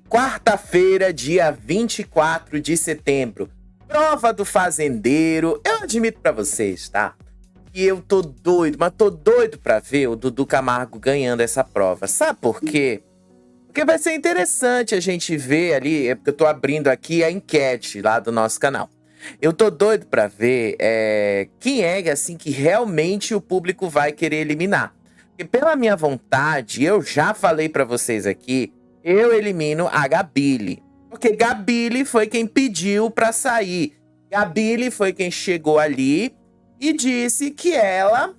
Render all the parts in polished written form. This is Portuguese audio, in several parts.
Quarta-feira, dia 24 de setembro. Prova do fazendeiro. Eu admito pra vocês, tá? Que eu tô doido, mas tô doido pra ver o Dudu Camargo ganhando essa prova. Sabe por quê? Porque vai ser interessante a gente ver ali, é porque eu tô abrindo aqui a enquete lá do nosso canal. Eu tô doido pra ver quem é assim que realmente o público vai querer eliminar. Porque pela minha vontade, eu já falei pra vocês aqui, eu elimino a Gabile. Porque Gabile foi quem pediu pra sair. Gabile foi quem chegou ali e disse que ela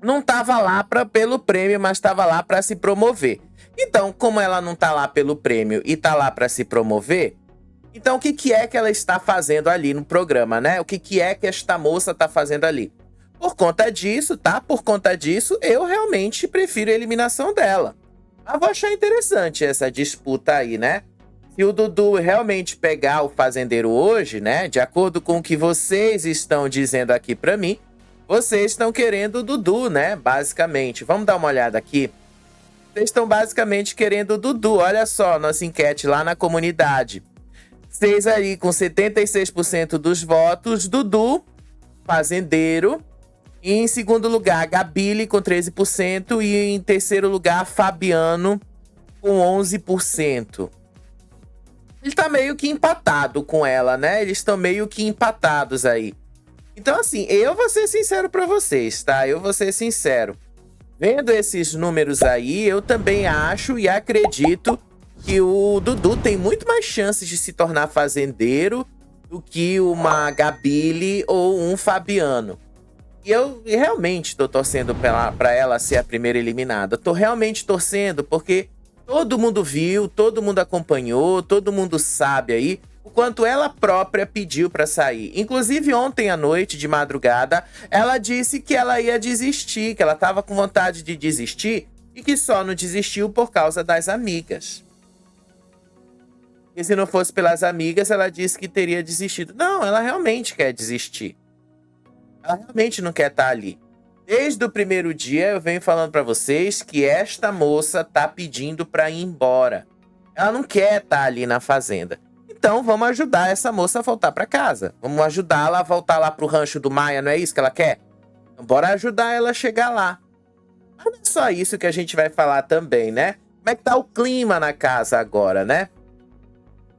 não estava lá pelo prêmio, mas estava lá para se promover. Então, como ela não está lá pelo prêmio e está lá para se promover, então o que é que ela está fazendo ali no programa, né? O que é que esta moça está fazendo ali? Por conta disso, tá? Por conta disso, eu realmente prefiro a eliminação dela. Mas vou achar interessante essa disputa aí, né? Se o Dudu realmente pegar o fazendeiro hoje, né? De acordo com o que vocês estão dizendo aqui para mim, vocês estão querendo o Dudu, né? Basicamente. Vamos dar uma olhada aqui. Vocês estão basicamente querendo o Dudu. Olha só, nossa enquete lá na comunidade. Vocês aí com 76% dos votos, Dudu, fazendeiro. E em segundo lugar, Gabile com 13%. E em terceiro lugar, Fabiano com 11%. Ele tá meio que empatado com ela, né? Eles estão meio que empatados aí. Então, assim, eu vou ser sincero pra vocês, tá? Eu vou ser sincero. Vendo esses números aí, eu também acho e acredito que o Dudu tem muito mais chances de se tornar fazendeiro do que uma Gabile ou um Fabiano. E eu realmente tô torcendo pra ela ser a primeira eliminada. Tô realmente torcendo porque todo mundo viu, todo mundo acompanhou, todo mundo sabe aí o quanto ela própria pediu para sair. Inclusive, ontem à noite, de madrugada, ela disse que ela ia desistir, que ela estava com vontade de desistir e que só não desistiu por causa das amigas. E se não fosse pelas amigas, ela disse que teria desistido. Não, ela realmente quer desistir. Ela realmente não quer estar ali. Desde o primeiro dia, eu venho falando para vocês que esta moça tá pedindo para ir embora. Ela não quer estar ali na fazenda. Então, vamos ajudar essa moça a voltar para casa. Vamos ajudá-la a voltar lá pro rancho do Maia, não é isso que ela quer? Então, bora ajudar ela a chegar lá. Mas não é só isso que a gente vai falar também, né? Como é que tá o clima na casa agora, né?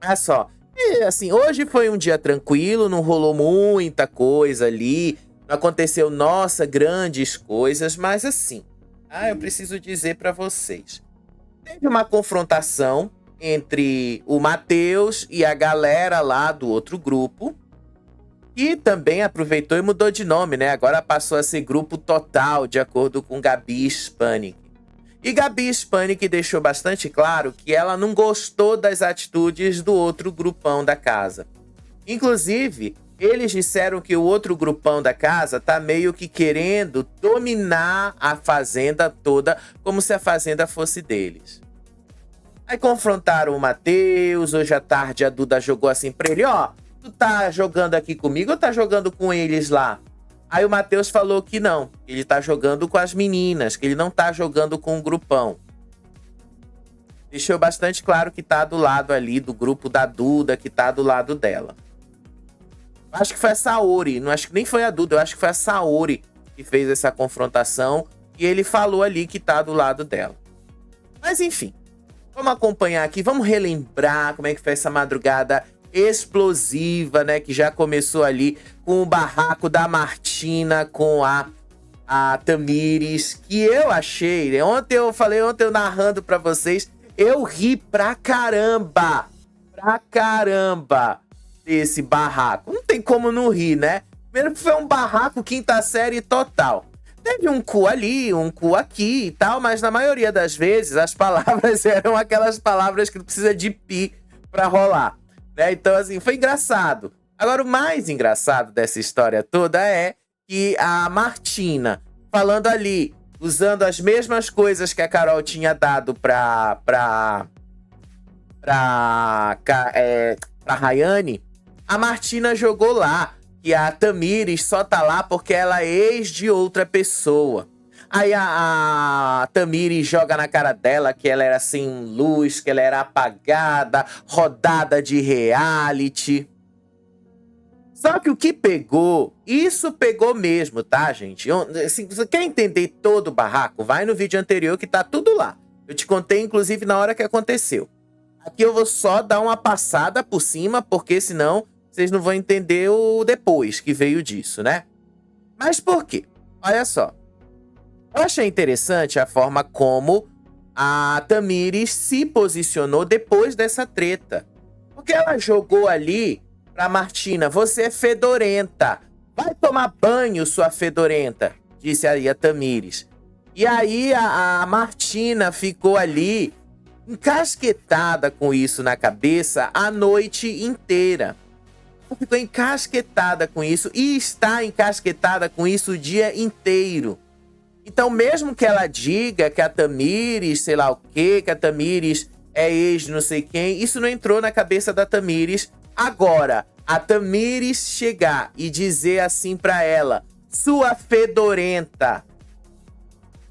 Olha só. E, assim, hoje foi um dia tranquilo, não rolou muita coisa ali. Não aconteceu, nossa, grandes coisas, mas assim, eu preciso dizer para vocês. Teve uma confrontação entre o Matheus e a galera lá do outro grupo, que também aproveitou e mudou de nome, né? Agora passou a ser Grupo Total, de acordo com Gabi Spanik. E Gabi Spanik deixou bastante claro que ela não gostou das atitudes do outro grupão da casa. Inclusive, eles disseram que o outro grupão da casa tá meio que querendo dominar a fazenda toda, como se a fazenda fosse deles. Aí confrontaram o Matheus, hoje à tarde a Duda jogou assim pra ele, ó, tu tá jogando aqui comigo ou tá jogando com eles lá? Aí o Matheus falou que não, ele tá jogando com as meninas, que ele não tá jogando com o grupão. Deixou bastante claro que tá do lado ali do grupo da Duda, que tá do lado dela. Acho que foi a Saori, não acho que nem foi a Duda, eu acho que foi a Saori que fez essa confrontação e ele falou ali que tá do lado dela. Mas enfim, vamos acompanhar aqui, vamos relembrar como é que foi essa madrugada explosiva, né, que já começou ali com o barraco da Martina com a Tamires, que eu achei, né? Ontem eu narrando pra vocês, eu ri pra caramba desse barraco. Não tem como não rir, né? Primeiro que foi um barraco quinta série total. Teve um cu ali, um cu aqui e tal, mas na maioria das vezes as palavras eram aquelas palavras que não precisa de pi pra rolar, né? Então, assim, foi engraçado. Agora, o mais engraçado dessa história toda é que a Martina, falando ali, usando as mesmas coisas que a Carol tinha dado pra Rayane, a Martina jogou lá que a Tamires só tá lá porque ela é ex de outra pessoa. Aí a Tamires joga na cara dela que ela era sem luz, que ela era apagada, rodada de reality. Só que o que pegou, isso pegou mesmo, tá, gente? Se você quer entender todo o barraco, vai no vídeo anterior que tá tudo lá. Eu te contei, inclusive, na hora que aconteceu. Aqui eu vou só dar uma passada por cima, porque senão vocês não vão entender o depois que veio disso, né? Mas por quê? Olha só. Eu achei interessante a forma como a Tamires se posicionou depois dessa treta. Porque ela jogou ali pra Martina: você é fedorenta. Vai tomar banho, sua fedorenta, disse aí a Tamires. E aí a Martina ficou ali encasquetada com isso na cabeça a noite inteira. Ficou encasquetada com isso e está encasquetada com isso o dia inteiro. Então, mesmo que ela diga que a Tamires, sei lá o quê, que a Tamires é ex de não sei quem, isso não entrou na cabeça da Tamires. Agora, a Tamires chegar e dizer assim pra ela: sua fedorenta,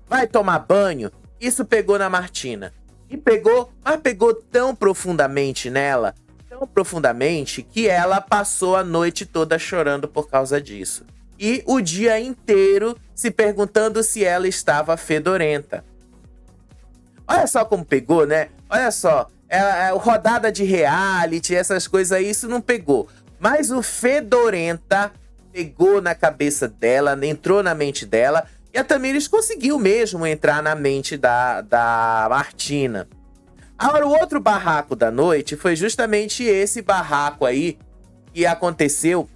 vai tomar banho, isso pegou na Martina. E pegou, mas pegou tão profundamente nela, tão profundamente, que ela passou a noite toda chorando por causa disso. E o dia inteiro se perguntando se ela estava fedorenta. Olha só como pegou, né? Olha só, rodada de reality, essas coisas aí, isso não pegou. Mas o fedorenta pegou na cabeça dela, entrou na mente dela. E a Tamires conseguiu mesmo entrar na mente da Martina. Agora, o outro barraco da noite foi justamente esse barraco aí que aconteceu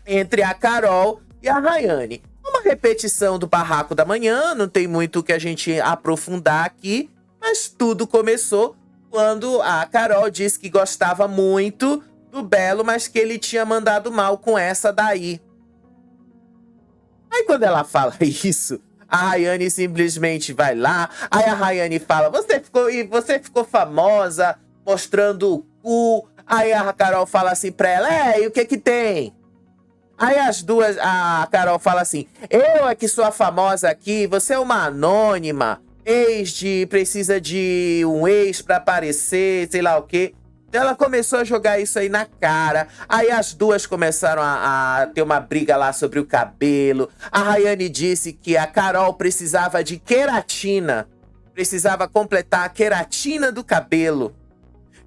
entre a Carol e a Rayane. Uma repetição do barraco da manhã, não tem muito o que a gente aprofundar aqui, mas tudo começou quando a Carol disse que gostava muito do Belo, mas que ele tinha mandado mal com essa daí. Aí quando ela fala isso, a Rayane simplesmente vai lá. Aí a Rayane fala: você ficou famosa mostrando o cu. Aí a Carol fala assim pra ela: e o que que tem? Aí as duas, a Carol fala assim: eu é que sou a famosa aqui, você é uma anônima, precisa de um ex pra aparecer, sei lá o quê. Ela começou a jogar isso aí na cara. Aí as duas começaram a ter uma briga lá sobre o cabelo. A Rayane disse que a Carol precisava de queratina. Precisava completar a queratina do cabelo.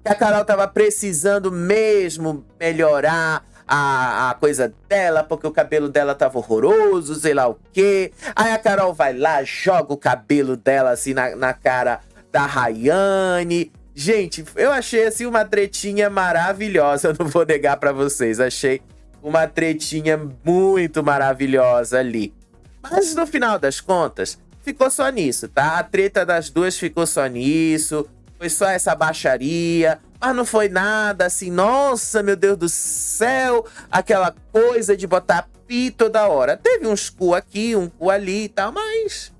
Que a Carol tava precisando mesmo melhorar a coisa dela, porque o cabelo dela tava horroroso, sei lá o quê. Aí a Carol vai lá, joga o cabelo dela assim na cara da Rayane. Gente, eu achei assim uma tretinha maravilhosa, não vou negar pra vocês. Achei uma tretinha muito maravilhosa ali. Mas no final das contas, ficou só nisso, tá? A treta das duas ficou só nisso. Foi só essa baixaria. Mas não foi nada assim, nossa, meu Deus do céu, aquela coisa de botar pi toda hora. Teve uns cu aqui, um cu ali e tal, mas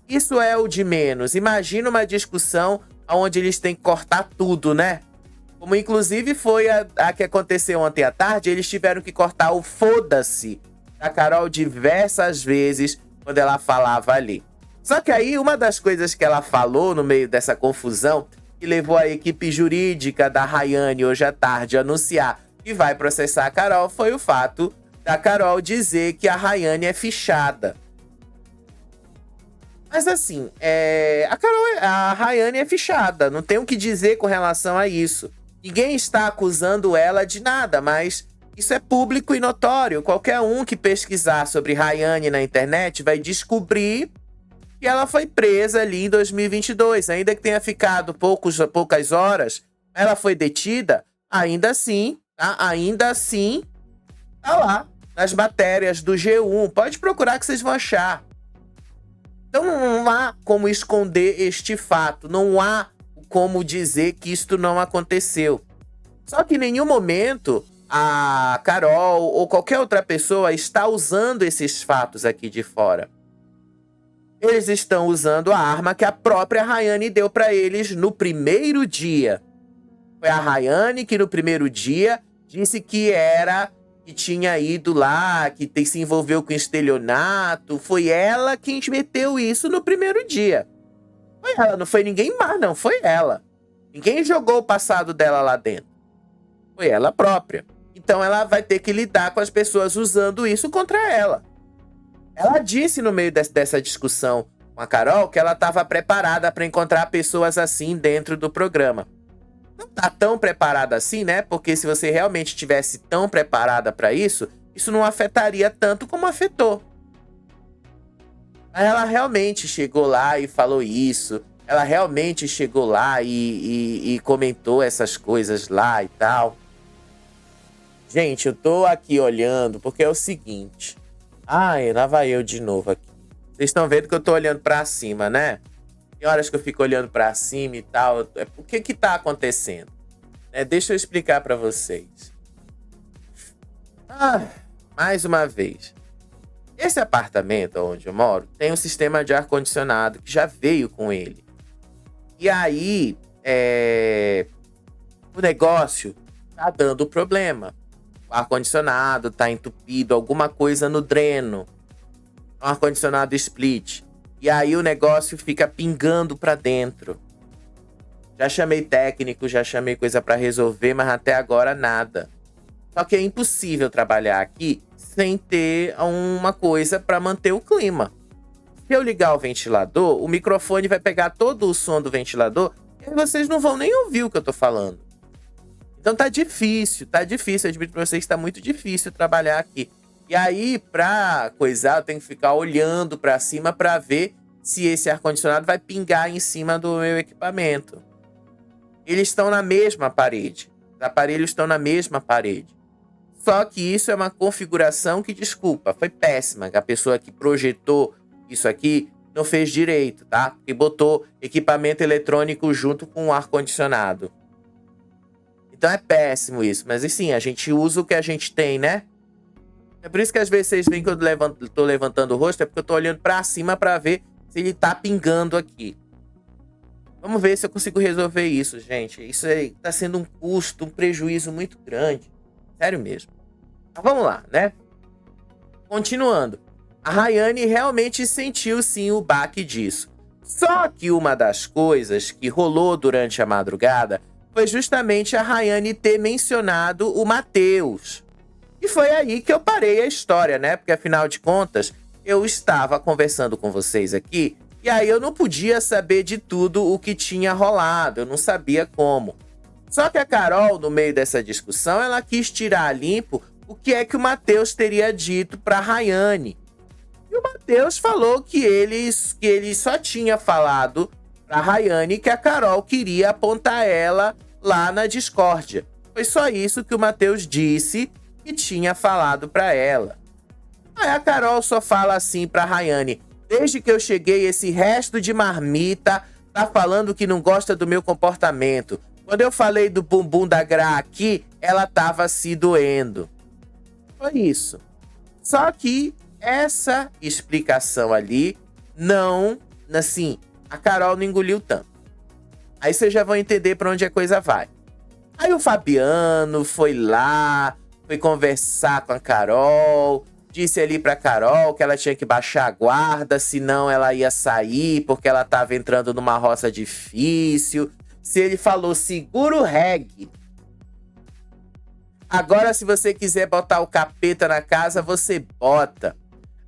isso é o de menos. Imagina uma discussão onde eles têm que cortar tudo, né? Como inclusive foi a que aconteceu ontem à tarde, eles tiveram que cortar o foda-se da Carol diversas vezes quando ela falava ali. Só que aí uma das coisas que ela falou no meio dessa confusão, que levou a equipe jurídica da Rayane hoje à tarde a anunciar que vai processar a Carol, foi o fato da Carol dizer que a Rayane é fichada. Mas assim, a Rayane é fichada, não tem o que dizer com relação a isso. Ninguém está acusando ela de nada, mas isso é público e notório. Qualquer um que pesquisar sobre Rayane na internet vai descobrir que ela foi presa ali em 2022. Ainda que tenha ficado poucas horas, ela foi detida, ainda assim, tá? Ainda assim, tá lá nas matérias do G1. Pode procurar que vocês vão achar. Então não há como esconder este fato, não há como dizer que isto não aconteceu. Só que em nenhum momento a Carol ou qualquer outra pessoa está usando esses fatos aqui de fora. Eles estão usando a arma que a própria Rayane deu para eles no primeiro dia. Foi a Rayane que no primeiro dia disse que que tinha ido lá, que se envolveu com estelionato. Foi ela quem meteu isso no primeiro dia. Foi ela, não foi ninguém mais, não. Foi ela. Ninguém jogou o passado dela lá dentro. Foi ela própria. Então ela vai ter que lidar com as pessoas usando isso contra ela. Ela disse no meio dessa discussão com a Carol que ela estava preparada para encontrar pessoas assim dentro do programa. Não tá tão preparada assim, né? Porque se você realmente estivesse tão preparada para isso, isso não afetaria tanto como afetou. Ela realmente chegou lá e falou isso. Ela realmente chegou lá e comentou essas coisas lá e tal. Gente, eu tô aqui olhando porque é o seguinte. Ai, lá vai eu de novo aqui. Vocês estão vendo que eu tô olhando pra cima, né? Tem horas que eu fico olhando pra cima e tal. O que que tá acontecendo? Deixa eu explicar pra vocês. Mais uma vez. Esse apartamento onde eu moro tem um sistema de ar-condicionado que já veio com ele. E aí, o negócio tá dando problema. O ar-condicionado tá entupido, alguma coisa no dreno. Um ar-condicionado split. E aí o negócio fica pingando pra dentro. Já chamei técnico, já chamei coisa pra resolver, mas até agora nada. Só que é impossível trabalhar aqui sem ter uma coisa pra manter o clima. Se eu ligar o ventilador, o microfone vai pegar todo o som do ventilador e vocês não vão nem ouvir o que eu tô falando. Então tá difícil. Eu admito pra vocês que tá muito difícil trabalhar aqui. E aí, pra coisar, eu tenho que ficar olhando pra cima pra ver se esse ar-condicionado vai pingar em cima do meu equipamento. Eles estão na mesma parede. Os aparelhos estão na mesma parede. Só que isso é uma configuração que, desculpa, foi péssima. Que a pessoa que projetou isso aqui não fez direito, tá? Porque botou equipamento eletrônico junto com o ar-condicionado. Então é péssimo isso. Mas assim, a gente usa o que a gente tem, né? É por isso que às vezes vocês veem que eu tô levantando o rosto, é porque eu tô olhando pra cima pra ver se ele tá pingando aqui. Vamos ver se eu consigo resolver isso, gente. Isso aí tá sendo um custo, um prejuízo muito grande. Sério mesmo. Mas vamos lá, né? Continuando. A Rayane realmente sentiu sim o baque disso. Só que uma das coisas que rolou durante a madrugada foi justamente a Rayane ter mencionado o Matheus. E foi aí que eu parei a história, né? Porque afinal de contas, eu estava conversando com vocês aqui e aí eu não podia saber de tudo o que tinha rolado, eu não sabia como. Só que a Carol, no meio dessa discussão, ela quis tirar a limpo o que é que o Matheus teria dito para Rayane. E o Matheus falou que ele só tinha falado para Rayane que a Carol queria apontar ela lá na discórdia. Foi só isso que o Matheus disse que tinha falado para ela. Aí a Carol só fala assim pra Rayane: desde que eu cheguei, esse resto de marmita tá falando que não gosta do meu comportamento. Quando eu falei do bumbum da Gra aqui, ela tava se doendo. Foi isso. Só que essa explicação ali não, assim, a Carol não engoliu tanto. Aí vocês já vão entender pra onde a coisa vai. Aí o Fabiano foi lá, foi conversar com a Carol, disse ali pra Carol que ela tinha que baixar a guarda, senão ela ia sair, porque ela tava entrando numa roça difícil. Se ele falou, segura o reggae. Agora, se você quiser botar o capeta na casa, você bota.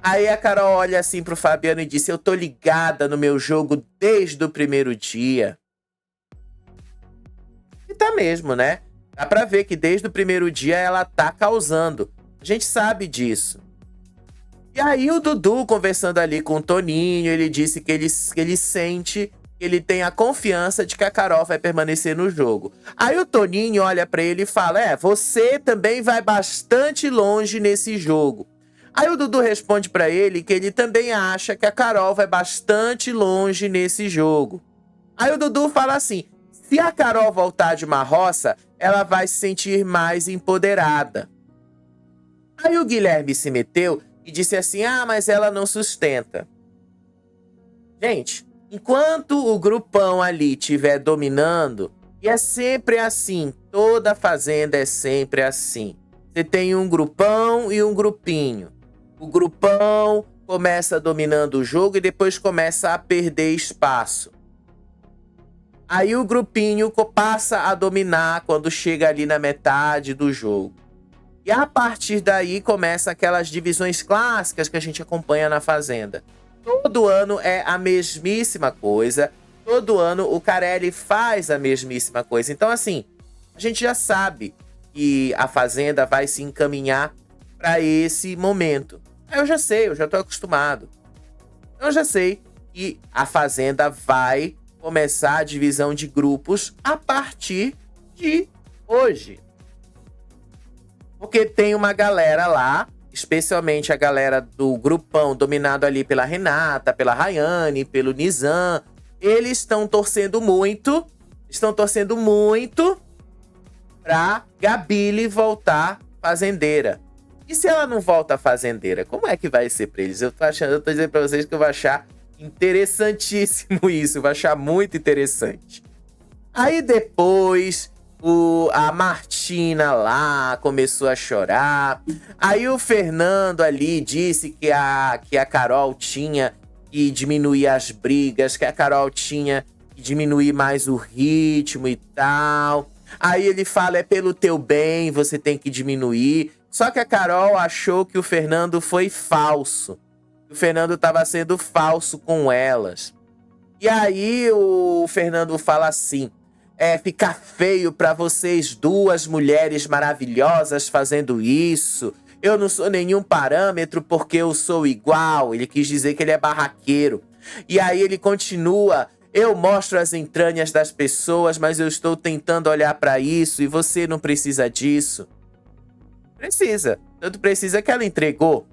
Aí a Carol olha assim pro Fabiano e disse: eu tô ligada no meu jogo desde o primeiro dia. E tá mesmo, né? Dá pra ver que desde o primeiro dia ela tá causando. A gente sabe disso. E aí o Dudu, conversando ali com o Toninho, ele disse que ele sente, que ele tem a confiança de que a Carol vai permanecer no jogo. Aí o Toninho olha pra ele e fala: você também vai bastante longe nesse jogo. Aí o Dudu responde pra ele que ele também acha que a Carol vai bastante longe nesse jogo. Aí o Dudu fala assim: se a Carol voltar de uma roça, ela vai se sentir mais empoderada. Aí o Guilherme se meteu e disse assim: mas ela não sustenta. Gente, enquanto o grupão ali estiver dominando, e é sempre assim, toda fazenda é sempre assim. Você tem um grupão e um grupinho. O grupão começa dominando o jogo e depois começa a perder espaço. Aí o grupinho passa a dominar quando chega ali na metade do jogo. E a partir daí começa aquelas divisões clássicas que a gente acompanha na Fazenda. Todo ano é a mesmíssima coisa. Todo ano o Carelli faz a mesmíssima coisa. Então, assim, a gente já sabe que a Fazenda vai se encaminhar para esse momento. Eu já sei, eu já estou acostumado. Eu já sei que a Fazenda vai começar a divisão de grupos a partir de hoje. Porque tem uma galera lá, especialmente a galera do grupão dominado ali pela Renata, pela Rayane, pelo Nizam. Eles estão torcendo muito pra Gabile voltar fazendeira. E se ela não volta fazendeira, como é que vai ser pra eles? Eu tô dizendo pra vocês que eu vou achar interessantíssimo isso, eu vou achar muito interessante. Aí depois a Martina lá começou a chorar. Aí o Fernando ali disse que a Carol tinha que diminuir as brigas, que a Carol tinha que diminuir mais o ritmo e tal. Aí ele fala, é pelo teu bem, você tem que diminuir. Só que a Carol achou que o Fernando foi falso. O Fernando estava sendo falso com elas. E aí o Fernando fala assim, fica feio pra vocês duas mulheres maravilhosas fazendo isso. Eu não sou nenhum parâmetro porque eu sou igual. Ele quis dizer que ele é barraqueiro. E aí ele continua, eu mostro as entranhas das pessoas, mas eu estou tentando olhar pra isso e você não precisa disso. Precisa. Tanto precisa que ela entregou.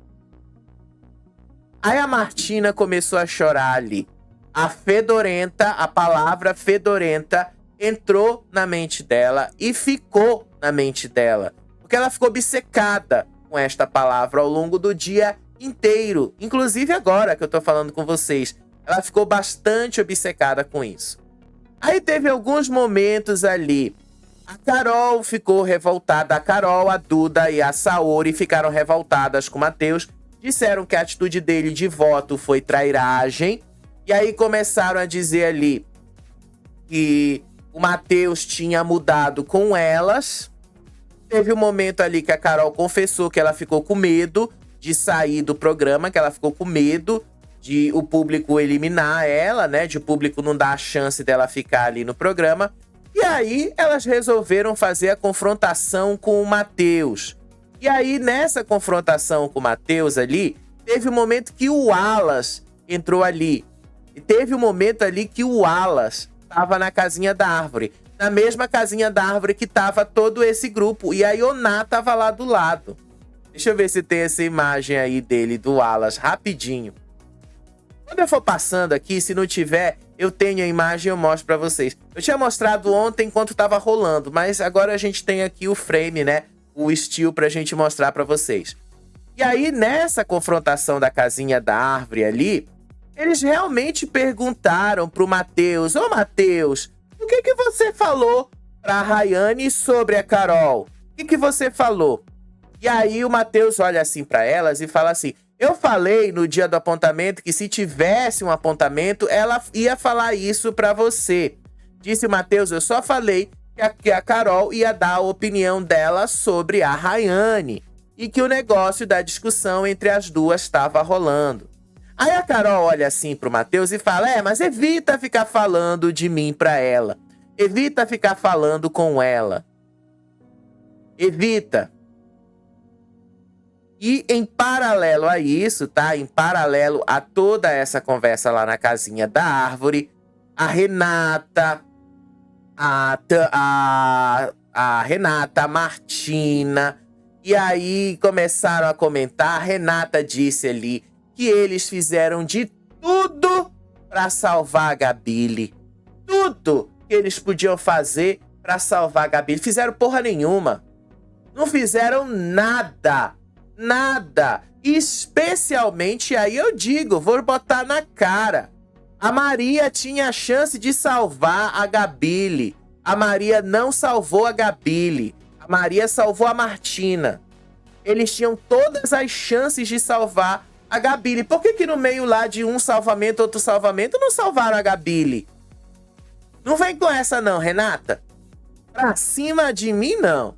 Aí a Martina começou a chorar ali. A fedorenta, a palavra fedorenta, entrou na mente dela e ficou na mente dela. Porque ela ficou obcecada com esta palavra ao longo do dia inteiro. Inclusive agora que eu tô falando com vocês. Ela ficou bastante obcecada com isso. Aí teve alguns momentos ali. A Carol ficou revoltada. A Carol, a Duda e a Saori ficaram revoltadas com o Matheus. Disseram que a atitude dele de voto foi trairagem. E aí começaram a dizer ali que o Matheus tinha mudado com elas. Teve um momento ali que a Carol confessou que ela ficou com medo de sair do programa, que ela ficou com medo de o público eliminar ela, né? De o público não dar a chance dela ficar ali no programa. E aí elas resolveram fazer a confrontação com o Matheus. E aí nessa confrontação com o Matheus ali, teve um momento que o Wallace entrou ali. E teve um momento ali que o Wallace tava na casinha da árvore. Na mesma casinha da árvore que tava todo esse grupo. E a Ioná tava lá do lado. Deixa eu ver se tem essa imagem aí dele, do Wallace, rapidinho. Quando eu for passando aqui, se não tiver, eu tenho a imagem e eu mostro pra vocês. Eu tinha mostrado ontem enquanto tava rolando, mas agora a gente tem aqui o frame, né? O still pra gente mostrar pra vocês. E aí, nessa confrontação da casinha da árvore ali, eles realmente perguntaram pro Matheus, ô Matheus, o que você falou pra Rayane sobre a Carol? O que você falou? E aí o Matheus olha assim pra elas e fala assim, eu falei no dia do apontamento que se tivesse um apontamento, ela ia falar isso pra você. Disse o Matheus, eu só falei que a Carol ia dar a opinião dela sobre a Rayane. E que o negócio da discussão entre as duas estava rolando. Aí a Carol olha assim pro Matheus e fala, mas evita ficar falando de mim pra ela. Evita ficar falando com ela. Evita. E em paralelo a isso, tá? Em paralelo a toda essa conversa lá na casinha da árvore, a Renata, a Renata, a Martina, e aí começaram a comentar, a Renata disse ali que eles fizeram de tudo pra salvar a Gabile. Tudo que eles podiam fazer pra salvar a Gabile. Fizeram porra nenhuma. Não fizeram nada. Nada. Especialmente, aí eu digo, vou botar na cara. A Maria tinha a chance de salvar a Gabile. A Maria não salvou a Gabile. A Maria salvou a Martina. eles tinham todas as chances de salvar a Gabile. Por que no meio lá de um salvamento, outro salvamento, não salvaram a Gabile? Não vem com essa não, Renata. Pra cima de mim, não.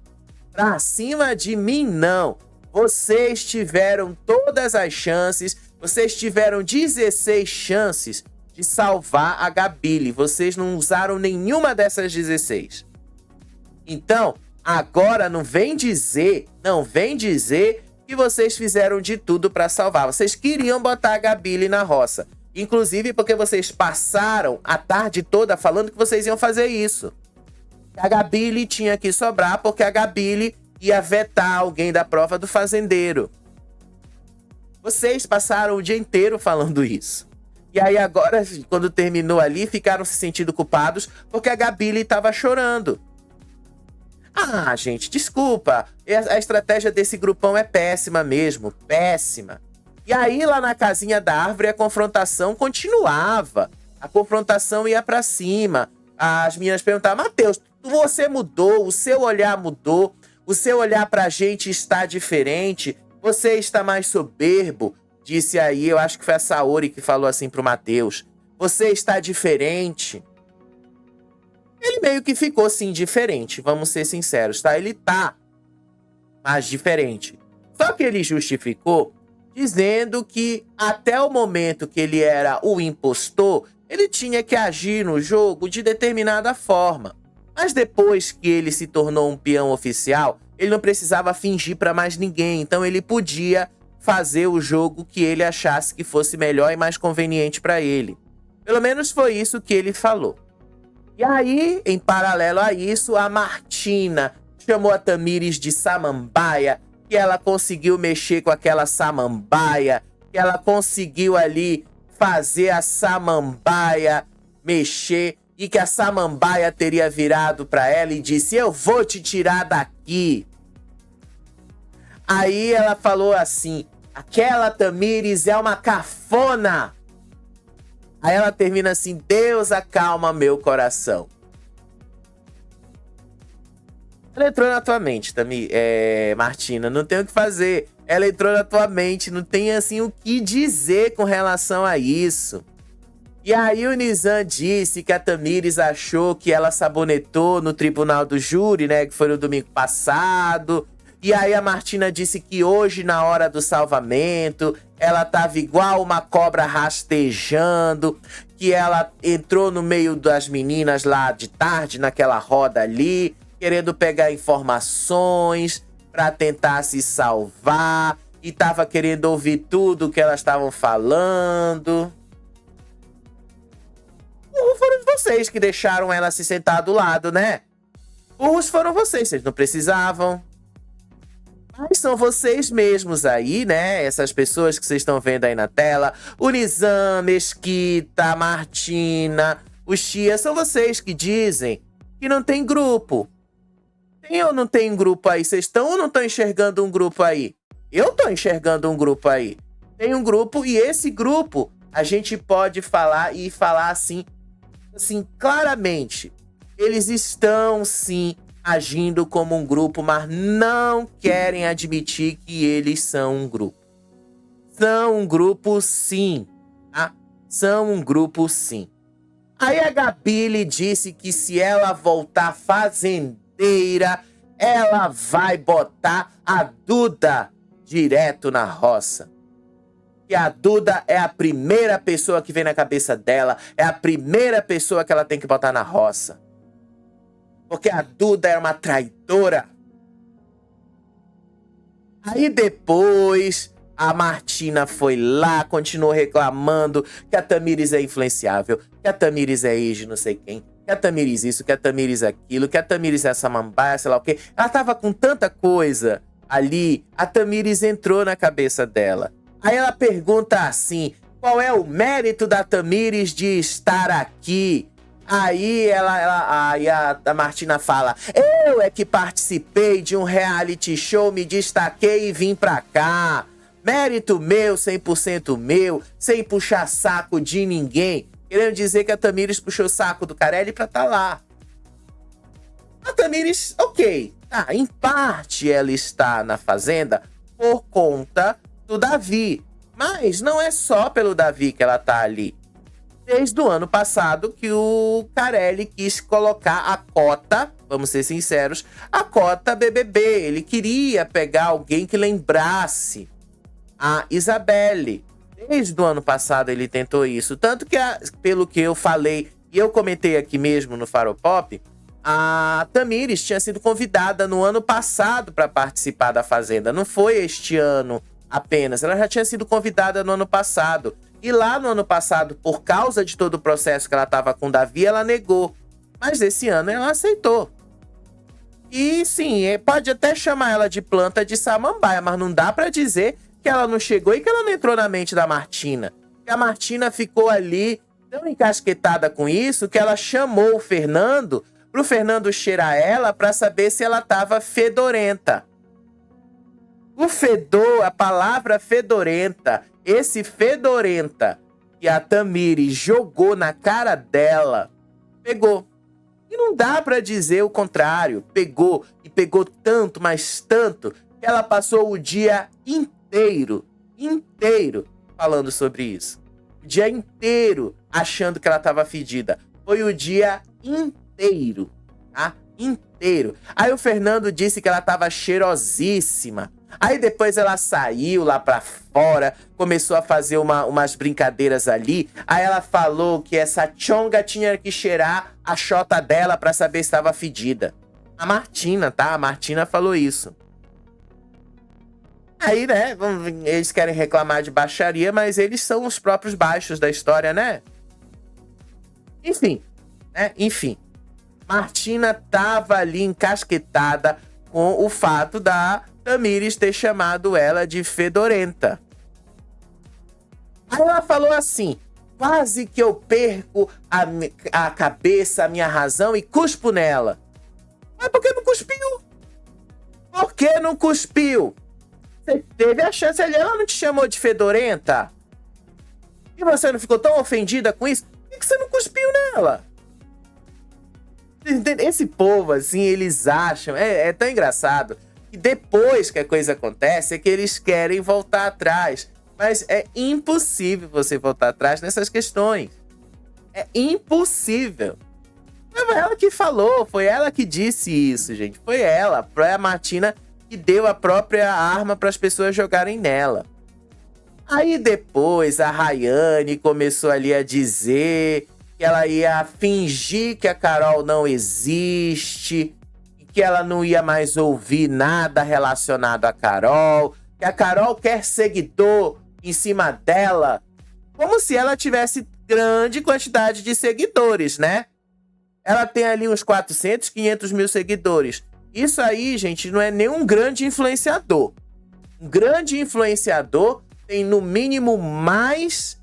Pra cima de mim, não. Vocês tiveram todas as chances. Vocês tiveram 16 chances de salvar a Gabile. Vocês não usaram nenhuma dessas 16. Então, agora não vem dizer que vocês fizeram de tudo para salvar. Vocês queriam botar a Gabile na roça. Inclusive porque vocês passaram a tarde toda falando que vocês iam fazer isso. A Gabile tinha que sobrar porque a Gabile ia vetar alguém da prova do fazendeiro. Vocês passaram o dia inteiro falando isso. E aí agora, quando terminou ali, ficaram se sentindo culpados porque a Gabile estava chorando. Ah, gente, desculpa. A estratégia desse grupão é péssima mesmo. Péssima. E aí, lá na casinha da árvore, a confrontação continuava. A confrontação ia pra cima. As meninas perguntavam: Matheus, você mudou, o seu olhar mudou, o seu olhar pra gente está diferente, você está mais soberbo. Disse aí, eu acho que foi a Saori que falou assim pro Matheus. Você está diferente. Ele meio que ficou, sim, diferente, vamos ser sinceros, tá? Ele tá mais diferente. Só que ele justificou dizendo que até o momento que ele era o impostor, ele tinha que agir no jogo de determinada forma. Mas depois que ele se tornou um peão oficial, ele não precisava fingir pra mais ninguém, então ele podia fazer o jogo que ele achasse que fosse melhor e mais conveniente pra ele. Pelo menos foi isso que ele falou. E aí, em paralelo a isso, a Martina chamou a Tamires de samambaia, que ela conseguiu mexer com aquela samambaia, que ela conseguiu ali fazer a samambaia mexer e que a samambaia teria virado para ela e disse: eu vou te tirar daqui. Aí ela falou assim: aquela Tamires é uma cafona. Aí ela termina assim: Deus acalma meu coração. Ela entrou na tua mente, Martina, não tem o que fazer. Ela entrou na tua mente, não tem assim o que dizer com relação a isso. E aí o Nizam disse que a Tamires achou que ela sabonetou no tribunal do júri, né, que foi no domingo passado. E aí a Martina disse que hoje, na hora do salvamento, ela tava igual uma cobra rastejando, que ela entrou no meio das meninas lá de tarde, naquela roda ali, querendo pegar informações pra tentar se salvar, e tava querendo ouvir tudo que elas estavam falando. Foram vocês que deixaram ela se sentar do lado, né? Foram vocês não precisavam. Mas são vocês mesmos aí, né? Essas pessoas que vocês estão vendo aí na tela. O Nizam, Mesquita, Martina, o Chia, são vocês que dizem que não tem grupo. Tem ou não tem grupo aí? Vocês estão ou não estão enxergando um grupo aí? Eu tô enxergando um grupo aí. Tem um grupo e esse grupo a gente pode falar e falar assim claramente. Eles estão, sim, agindo como um grupo, mas não querem admitir que eles são um grupo. São um grupo, sim. Tá? São um grupo, sim. Aí a Gabile disse que se ela voltar fazendeira, ela vai botar a Duda direto na roça. E a Duda é a primeira pessoa que vem na cabeça dela, é a primeira pessoa que ela tem que botar na roça. Porque a Duda é uma traidora. Aí depois, a Martina foi lá, continuou reclamando que a Tamires é influenciável, que a Tamires é ex de não sei quem, que a Tamires isso, que a Tamires aquilo, que a Tamires é samambaia, sei lá o quê. Ela tava com tanta coisa ali, a Tamires entrou na cabeça dela. Aí ela pergunta assim: qual é o mérito da Tamires de estar aqui? Aí a Martina fala: eu é que participei de um reality show, me destaquei e vim pra cá. Mérito meu, 100% meu, sem puxar saco de ninguém. Querendo dizer que a Tamires puxou saco do Carelli pra tá lá. A Tamires, ok. Em parte ela está na fazenda por conta do Davi. Mas não é só pelo Davi que ela tá ali. Desde o ano passado que o Carelli quis colocar a cota, vamos ser sinceros, a cota BBB. Ele queria pegar alguém que lembrasse a Isabelle. Desde o ano passado ele tentou isso. Tanto que, pelo que eu falei, e eu comentei aqui mesmo no Faropop, a Thamires tinha sido convidada no ano passado para participar da Fazenda. Não foi este ano apenas, ela já tinha sido convidada no ano passado. E lá no ano passado, por causa de todo o processo que ela estava com o Davi, ela negou. Mas esse ano ela aceitou. E sim, pode até chamar ela de planta de samambaia, mas não dá para dizer que ela não chegou e que ela não entrou na mente da Martina. Que a Martina ficou ali tão encasquetada com isso que ela chamou o Fernando pro Fernando cheirar ela para saber se ela estava fedorenta. O fedor, a palavra fedorenta, esse fedorenta que a Thamires jogou na cara dela, pegou. E não dá pra dizer o contrário. Pegou, e pegou tanto, mas tanto, que ela passou o dia inteiro falando sobre isso. O dia inteiro achando que ela tava fedida. Foi o dia inteiro, tá? Inteiro. Aí o Fernando disse que ela tava cheirosíssima. Aí depois ela saiu lá pra fora, começou a fazer umas brincadeiras ali. Aí ela falou que essa chonga tinha que cheirar a xota dela pra saber se estava fedida. A Martina, tá? A Martina falou isso. Aí, né, eles querem reclamar de baixaria, mas eles são os próprios baixos da história, né? Enfim, né? Enfim. Martina tava ali encasquetada com o fato da Thamires ter chamado ela de fedorenta. Aí ela falou assim: quase que eu perco a cabeça, a minha razão e cuspo nela. Mas por que não cuspiu? Por que não cuspiu? Você teve a chance ali, ela não te chamou de fedorenta? E você não ficou tão ofendida com isso? Por que você não cuspiu nela? Esse povo, assim, eles acham... É tão engraçado que depois que a coisa acontece é que eles querem voltar atrás. Mas é impossível você voltar atrás nessas questões. É impossível. Foi ela que falou, foi ela que disse isso, gente. Foi ela, foi a Martina que deu a própria arma para as pessoas jogarem nela. Aí depois a Rayane começou ali a dizer que ela ia fingir que a Carol não existe, que ela não ia mais ouvir nada relacionado a Carol, que a Carol quer seguidor em cima dela, como se ela tivesse grande quantidade de seguidores, né? Ela tem ali uns 400, 500 mil seguidores. Isso aí, gente, não é nenhum grande influenciador. Um grande influenciador tem no mínimo mais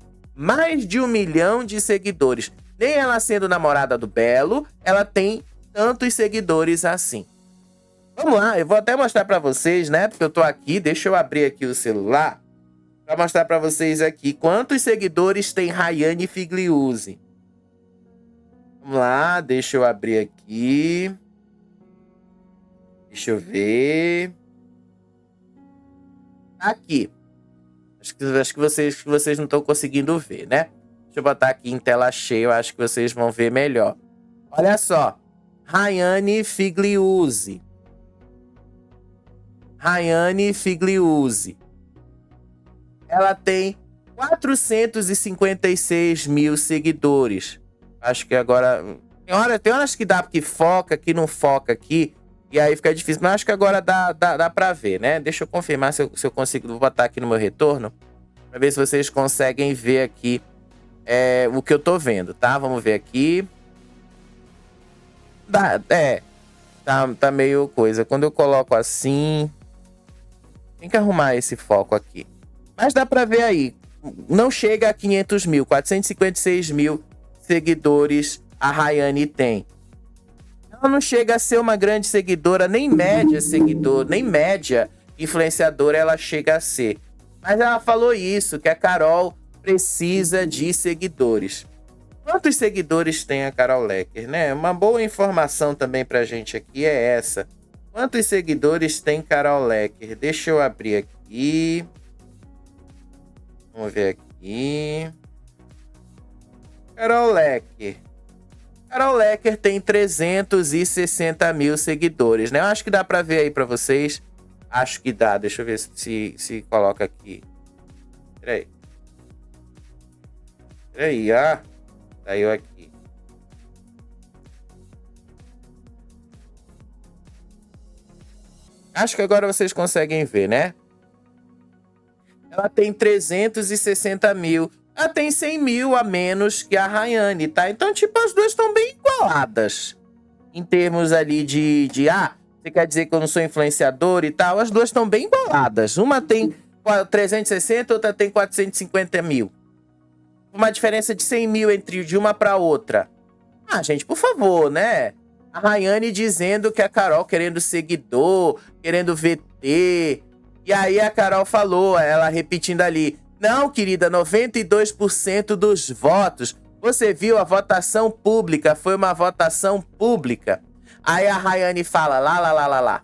de 1 milhão de seguidores. Nem ela sendo namorada do Belo, ela tem tantos seguidores assim. Vamos lá, eu vou até mostrar pra vocês, né? Porque eu tô aqui, deixa eu abrir aqui o celular pra mostrar pra vocês aqui quantos seguidores tem Rayane Figliuzzi. Vamos lá, deixa eu abrir aqui. Deixa eu ver. Aqui. Acho que vocês não estão conseguindo ver, né? Deixa eu botar aqui em tela cheia, eu acho que vocês vão ver melhor. Olha só. Rayane Figliuzzi. Rayane Figliuzzi. Ela tem 456 mil seguidores. Acho que agora... Tem horas que dá que foca, que não foca aqui. E aí fica difícil. Mas acho que agora dá pra ver, né? Deixa eu confirmar se eu consigo. Vou botar aqui no meu retorno. Pra ver se vocês conseguem ver aqui o que eu tô vendo, tá? Vamos ver aqui. Tá meio coisa. Quando eu coloco assim... Tem que arrumar esse foco aqui. Mas dá pra ver aí. Não chega a 500 mil. 456 mil seguidores a Rayane tem. Ela não chega a ser uma grande seguidora, nem média seguidora, nem média influenciadora ela chega a ser. Mas ela falou isso, que a Carol precisa de seguidores. Quantos seguidores tem a Carol Lecker, né? Uma boa informação também pra gente aqui é essa. Quantos seguidores tem Carol Lecker? Deixa eu abrir aqui. aqui. Vamos ver aqui. Carol Lecker. Carol Lecker tem 360 mil seguidores, né? Eu acho que dá pra ver aí pra vocês. Acho que dá. Deixa eu ver se coloca aqui. Peraí. Peraí, ó. Tá eu aqui. Acho que agora vocês conseguem ver, né? Ela tem 360 mil. Ela tem 100 mil a menos que a Rayane, tá? Então, tipo, as duas estão bem igualadas. Em termos ali você quer dizer que eu não sou influenciador e tal? As duas estão bem igualadas. Uma tem 360, outra tem 450 mil. Uma diferença de 100 mil de uma para outra. Ah, gente, por favor, né? A Rayane dizendo que a Carol querendo seguidor, querendo VT. E aí a Carol falou, ela repetindo ali: não, querida, 92% dos votos. Você viu a votação pública, foi uma votação pública. Aí a Rayane fala, lá.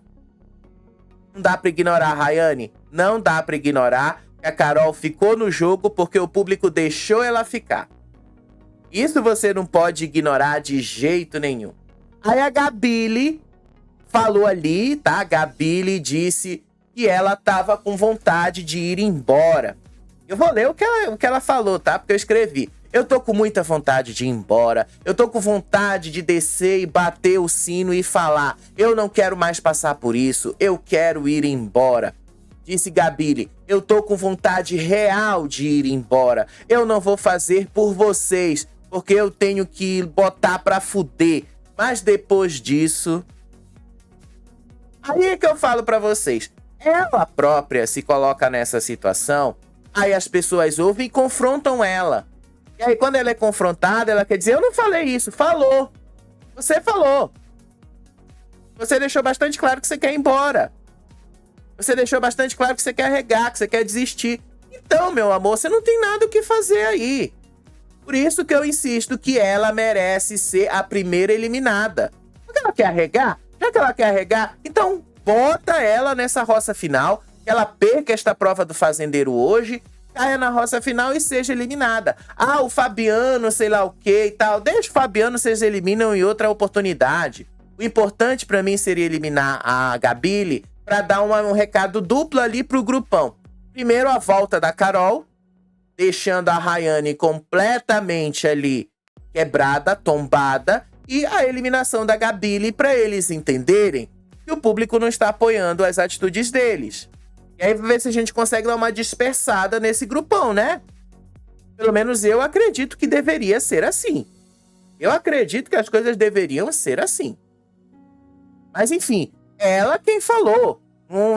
Não dá pra ignorar a Rayane? Não dá pra ignorar que a Carol ficou no jogo porque o público deixou ela ficar. Isso você não pode ignorar de jeito nenhum. Aí a Gabile falou ali, tá? A Gabile disse que ela tava com vontade de ir embora. Eu vou ler o que ela falou, tá? Porque eu escrevi. Eu tô com muita vontade de ir embora. Eu tô com vontade de descer e bater o sino e falar: eu não quero mais passar por isso. Eu quero ir embora. Disse Gabile: eu tô com vontade real de ir embora. Eu não vou fazer por vocês, porque eu tenho que botar pra fuder. Mas depois disso... Aí é que eu falo pra vocês. Ela própria se coloca nessa situação, aí as pessoas ouvem e confrontam ela. E aí quando ela é confrontada, ela quer dizer: eu não falei isso. Falou. Você falou. Você deixou bastante claro que você quer ir embora. Você deixou bastante claro que você quer arregar, que você quer desistir. Então, meu amor, você não tem nada o que fazer aí. Por isso que eu insisto que ela merece ser a primeira eliminada. Já que ela quer arregar? Então bota ela nessa roça final, que ela perca esta prova do fazendeiro hoje, caia na roça final e seja eliminada. Ah, o Fabiano, sei lá o que e tal. Deixa o Fabiano, vocês eliminam em outra oportunidade. O importante pra mim seria eliminar a Gabile pra dar um recado duplo ali pro grupão. Primeiro, a volta da Carol, deixando a Rayane completamente ali quebrada, tombada, e a eliminação da Gabile pra eles entenderem que o público não está apoiando as atitudes deles. E aí ver se a gente consegue dar uma dispersada nesse grupão, né? Pelo menos eu acredito que deveria ser assim. Eu acredito que as coisas deveriam ser assim. Mas enfim, ela quem falou.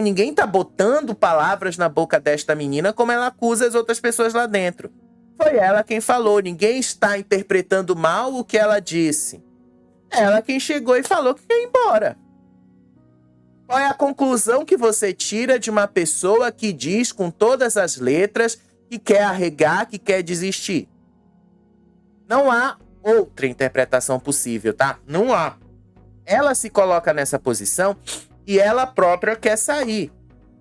Ninguém tá botando palavras na boca desta menina como ela acusa as outras pessoas lá dentro. Foi ela quem falou. Ninguém está interpretando mal o que ela disse. Ela quem chegou e falou que quer ir embora. Qual é a conclusão que você tira de uma pessoa que diz com todas as letras que quer arregar, que quer desistir? Não há outra interpretação possível, tá? Não há. Ela se coloca nessa posição e ela própria quer sair.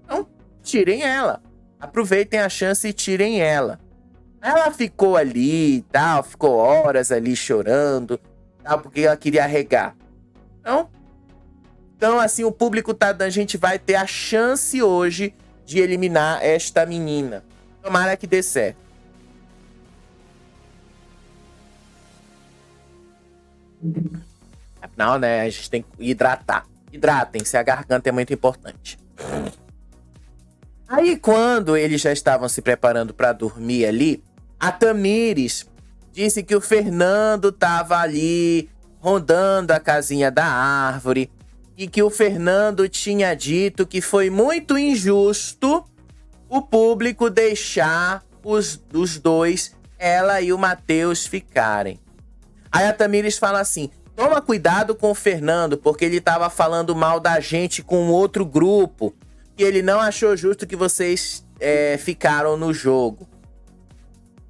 Então, tirem ela. Aproveitem a chance e tirem ela. Ela ficou ali e tal, ficou horas ali chorando, tal, porque ela queria arregar. Então, assim, o público tá dando. A gente vai ter a chance hoje de eliminar esta menina. Tomara que dê certo. Afinal, né, a gente tem que hidratar. Hidratem-se, a garganta é muito importante. Aí, quando eles já estavam se preparando para dormir ali, a Tamires disse que o Fernando tava ali rondando a casinha da árvore e que o Fernando tinha dito que foi muito injusto o público deixar os dois, ela e o Matheus, ficarem. Aí a Tamires fala assim: toma cuidado com o Fernando, porque ele tava falando mal da gente com outro grupo, que ele não achou justo que vocês ficaram no jogo.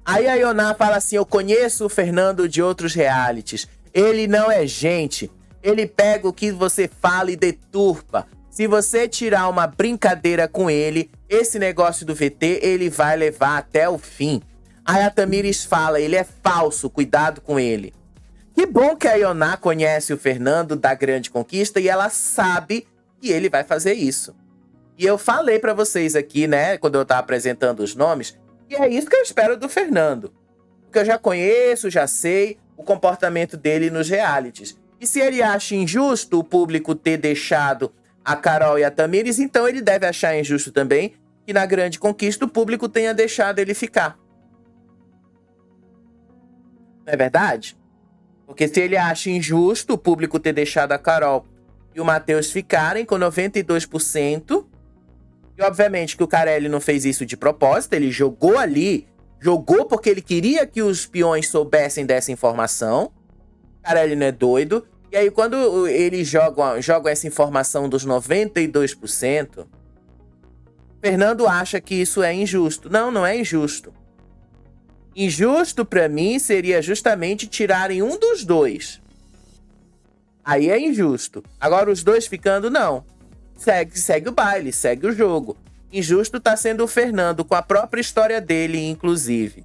Aí a Ioná fala assim: eu conheço o Fernando de outros realities. Ele não é gente. Ele pega o que você fala e deturpa. Se você tirar uma brincadeira com ele, esse negócio do VT, ele vai levar até o fim. Aí a Tamires fala, ele é falso, cuidado com ele. Que bom que a Ioná conhece o Fernando da Grande Conquista e ela sabe que ele vai fazer isso. E eu falei pra vocês aqui, né, quando eu tava apresentando os nomes, que é isso que eu espero do Fernando. Porque eu já conheço, já sei o comportamento dele nos realities. E se ele acha injusto o público ter deixado a Carol e a Tamires, então ele deve achar injusto também que na Grande Conquista o público tenha deixado ele ficar. Não é verdade? Porque se ele acha injusto o público ter deixado a Carol e o Matheus ficarem com 92%, e obviamente que o Carelli não fez isso de propósito, ele jogou ali, jogou porque ele queria que os peões soubessem dessa informação. O Carelli não é doido. E aí quando eles jogam essa informação dos 92%, Fernando acha que isso é injusto. Não, não é injusto. Injusto pra mim seria justamente tirarem um dos dois. Aí é injusto. Agora os dois ficando, não. Segue o baile, segue o jogo. Injusto tá sendo o Fernando, com a própria história dele, inclusive.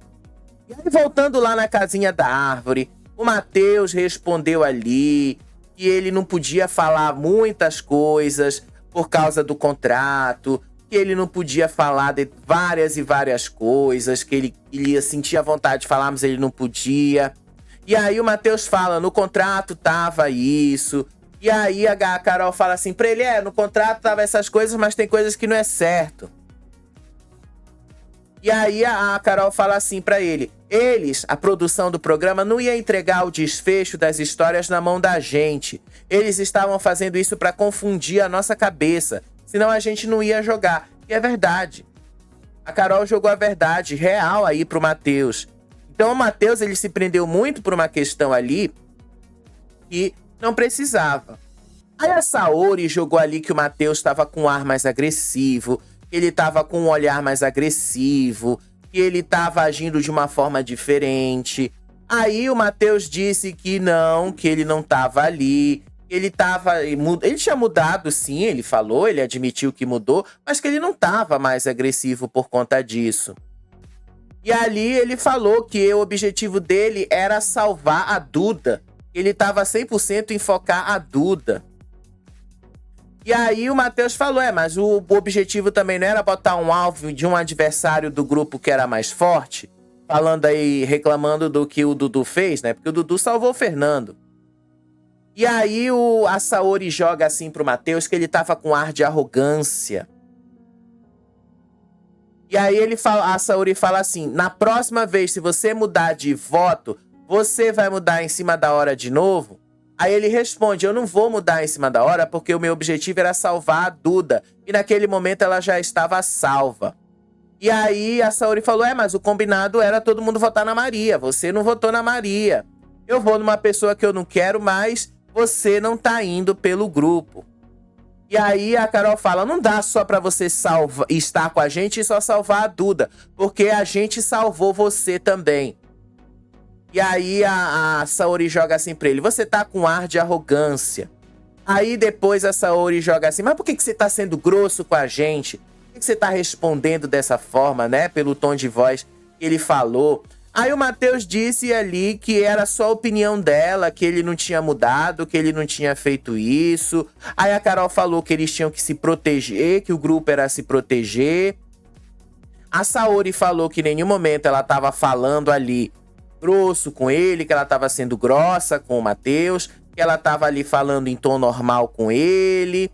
E aí, voltando lá na casinha da árvore, o Matheus respondeu ali que ele não podia falar muitas coisas por causa do contrato, que ele não podia falar de várias e várias coisas, que ele ia sentir a vontade de falar, mas ele não podia. E aí o Matheus fala, no contrato tava isso. E aí a Carol fala assim pra ele, no contrato tava essas coisas, mas tem coisas que não é certo. E aí a Carol fala assim pra ele, a produção do programa, não ia entregar o desfecho das histórias na mão da gente. Eles estavam fazendo isso pra confundir a nossa cabeça, senão a gente não ia jogar. E é verdade. A Carol jogou a verdade real aí pro Matheus. Então o Matheus, ele se prendeu muito por uma questão ali que não precisava. Aí a Saori jogou ali que o Matheus estava com um ar mais agressivo, que ele estava com um olhar mais agressivo, que ele estava agindo de uma forma diferente. Aí o Matheus disse que não, que ele não estava ali, ele tinha mudado sim, ele falou, ele admitiu que mudou, mas que ele não estava mais agressivo por conta disso. E ali ele falou que o objetivo dele era salvar a Duda. Ele estava 100% em focar a Duda. E aí o Matheus falou, mas o objetivo também não era botar um alvo de um adversário do grupo que era mais forte? Falando aí, reclamando do que o Dudu fez, né? Porque o Dudu salvou o Fernando. E aí a Saori joga assim pro Matheus que ele tava com ar de arrogância. E aí a Saori fala assim, na próxima vez, se você mudar de voto, você vai mudar em cima da hora de novo? Aí ele responde, eu não vou mudar em cima da hora porque o meu objetivo era salvar a Duda. E naquele momento ela já estava salva. E aí a Saori falou, mas o combinado era todo mundo votar na Maria. Você não votou na Maria. Eu vou numa pessoa que eu não quero, mas você não tá indo pelo grupo. E aí a Carol fala, não dá só pra você estar com a gente e só salvar a Duda, porque a gente salvou você também. E aí a Saori joga assim pra ele, você tá com ar de arrogância. Aí depois a Saori joga assim, mas por que você tá sendo grosso com a gente? Por que você tá respondendo dessa forma, né? Pelo tom de voz que ele falou. Aí o Matheus disse ali que era só a opinião dela, que ele não tinha mudado, que ele não tinha feito isso. Aí a Carol falou que eles tinham que se proteger, que o grupo era se proteger. A Saori falou que em nenhum momento ela estava falando ali grosso com ele, que ela estava sendo grossa com o Matheus, que ela estava ali falando em tom normal com ele.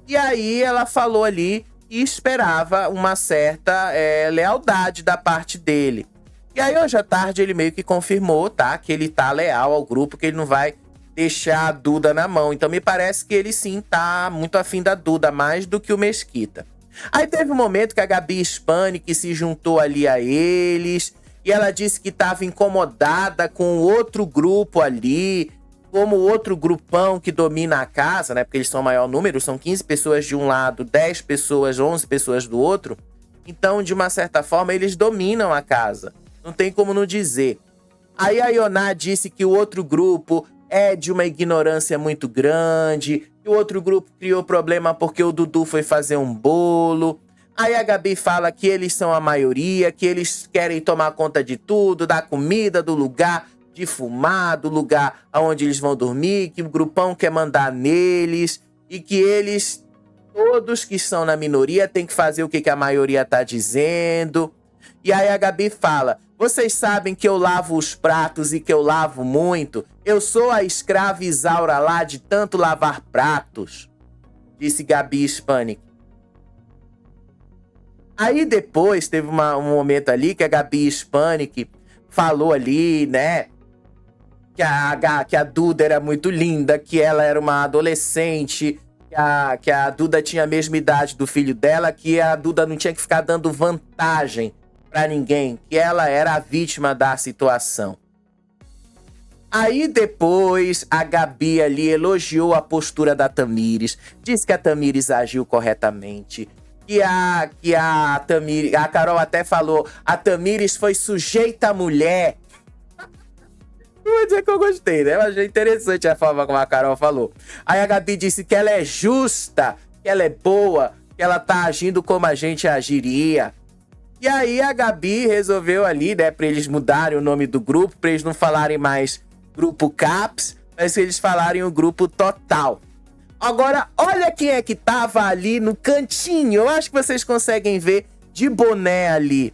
E aí ela falou ali e esperava uma certa lealdade da parte dele. E aí hoje à tarde ele meio que confirmou, tá? Que ele tá leal ao grupo, que ele não vai deixar a Duda na mão. Então me parece que ele sim tá muito afim da Duda, mais do que o Mesquita. Aí teve um momento que a Gabi Hispanic se juntou ali a eles. E ela disse que estava incomodada com outro grupo ali, como outro grupão que domina a casa, né? Porque eles são o maior número, são 15 pessoas de um lado, 10 pessoas, 11 pessoas do outro. Então, de uma certa forma, eles dominam a casa. Não tem como não dizer. Aí a Ioná disse que o outro grupo é de uma ignorância muito grande, que O outro grupo criou problema porque o Dudu foi fazer um bolo. Aí a Gabi fala que eles são a maioria, que eles querem tomar conta de tudo, da comida, do lugar de fumar, do lugar onde eles vão dormir, que o grupão quer mandar neles e que eles, todos que são na minoria, tem que fazer o que a maioria tá dizendo. E aí a Gabi fala: vocês sabem que eu lavo os pratos e que eu lavo muito? Eu sou a escrava Isaura lá de tanto lavar pratos, disse Gabi Hispanic. Aí depois teve um momento ali que a Gabi Hispanic falou ali, né? Que a Duda era muito linda, que ela era uma adolescente, que a Duda tinha a mesma idade do filho dela, que a Duda não tinha que ficar dando vantagem pra ninguém, que ela era a vítima da situação. Aí depois a Gabi ali elogiou a postura da Tamires, disse que a Tamires agiu corretamente, que a Carol até falou, a Tamires foi sujeita à mulher. Não vou dizer que eu gostei, né? Eu achei interessante a forma como a Carol falou. Aí a Gabi disse que ela é justa, que ela é boa, que ela tá agindo como a gente agiria. E aí a Gabi resolveu ali, né, pra eles mudarem o nome do grupo, pra eles não falarem mais Grupo Caps, mas eles falarem o Grupo Total. Agora, olha quem é que tava ali no cantinho. Eu acho que vocês conseguem ver de boné ali.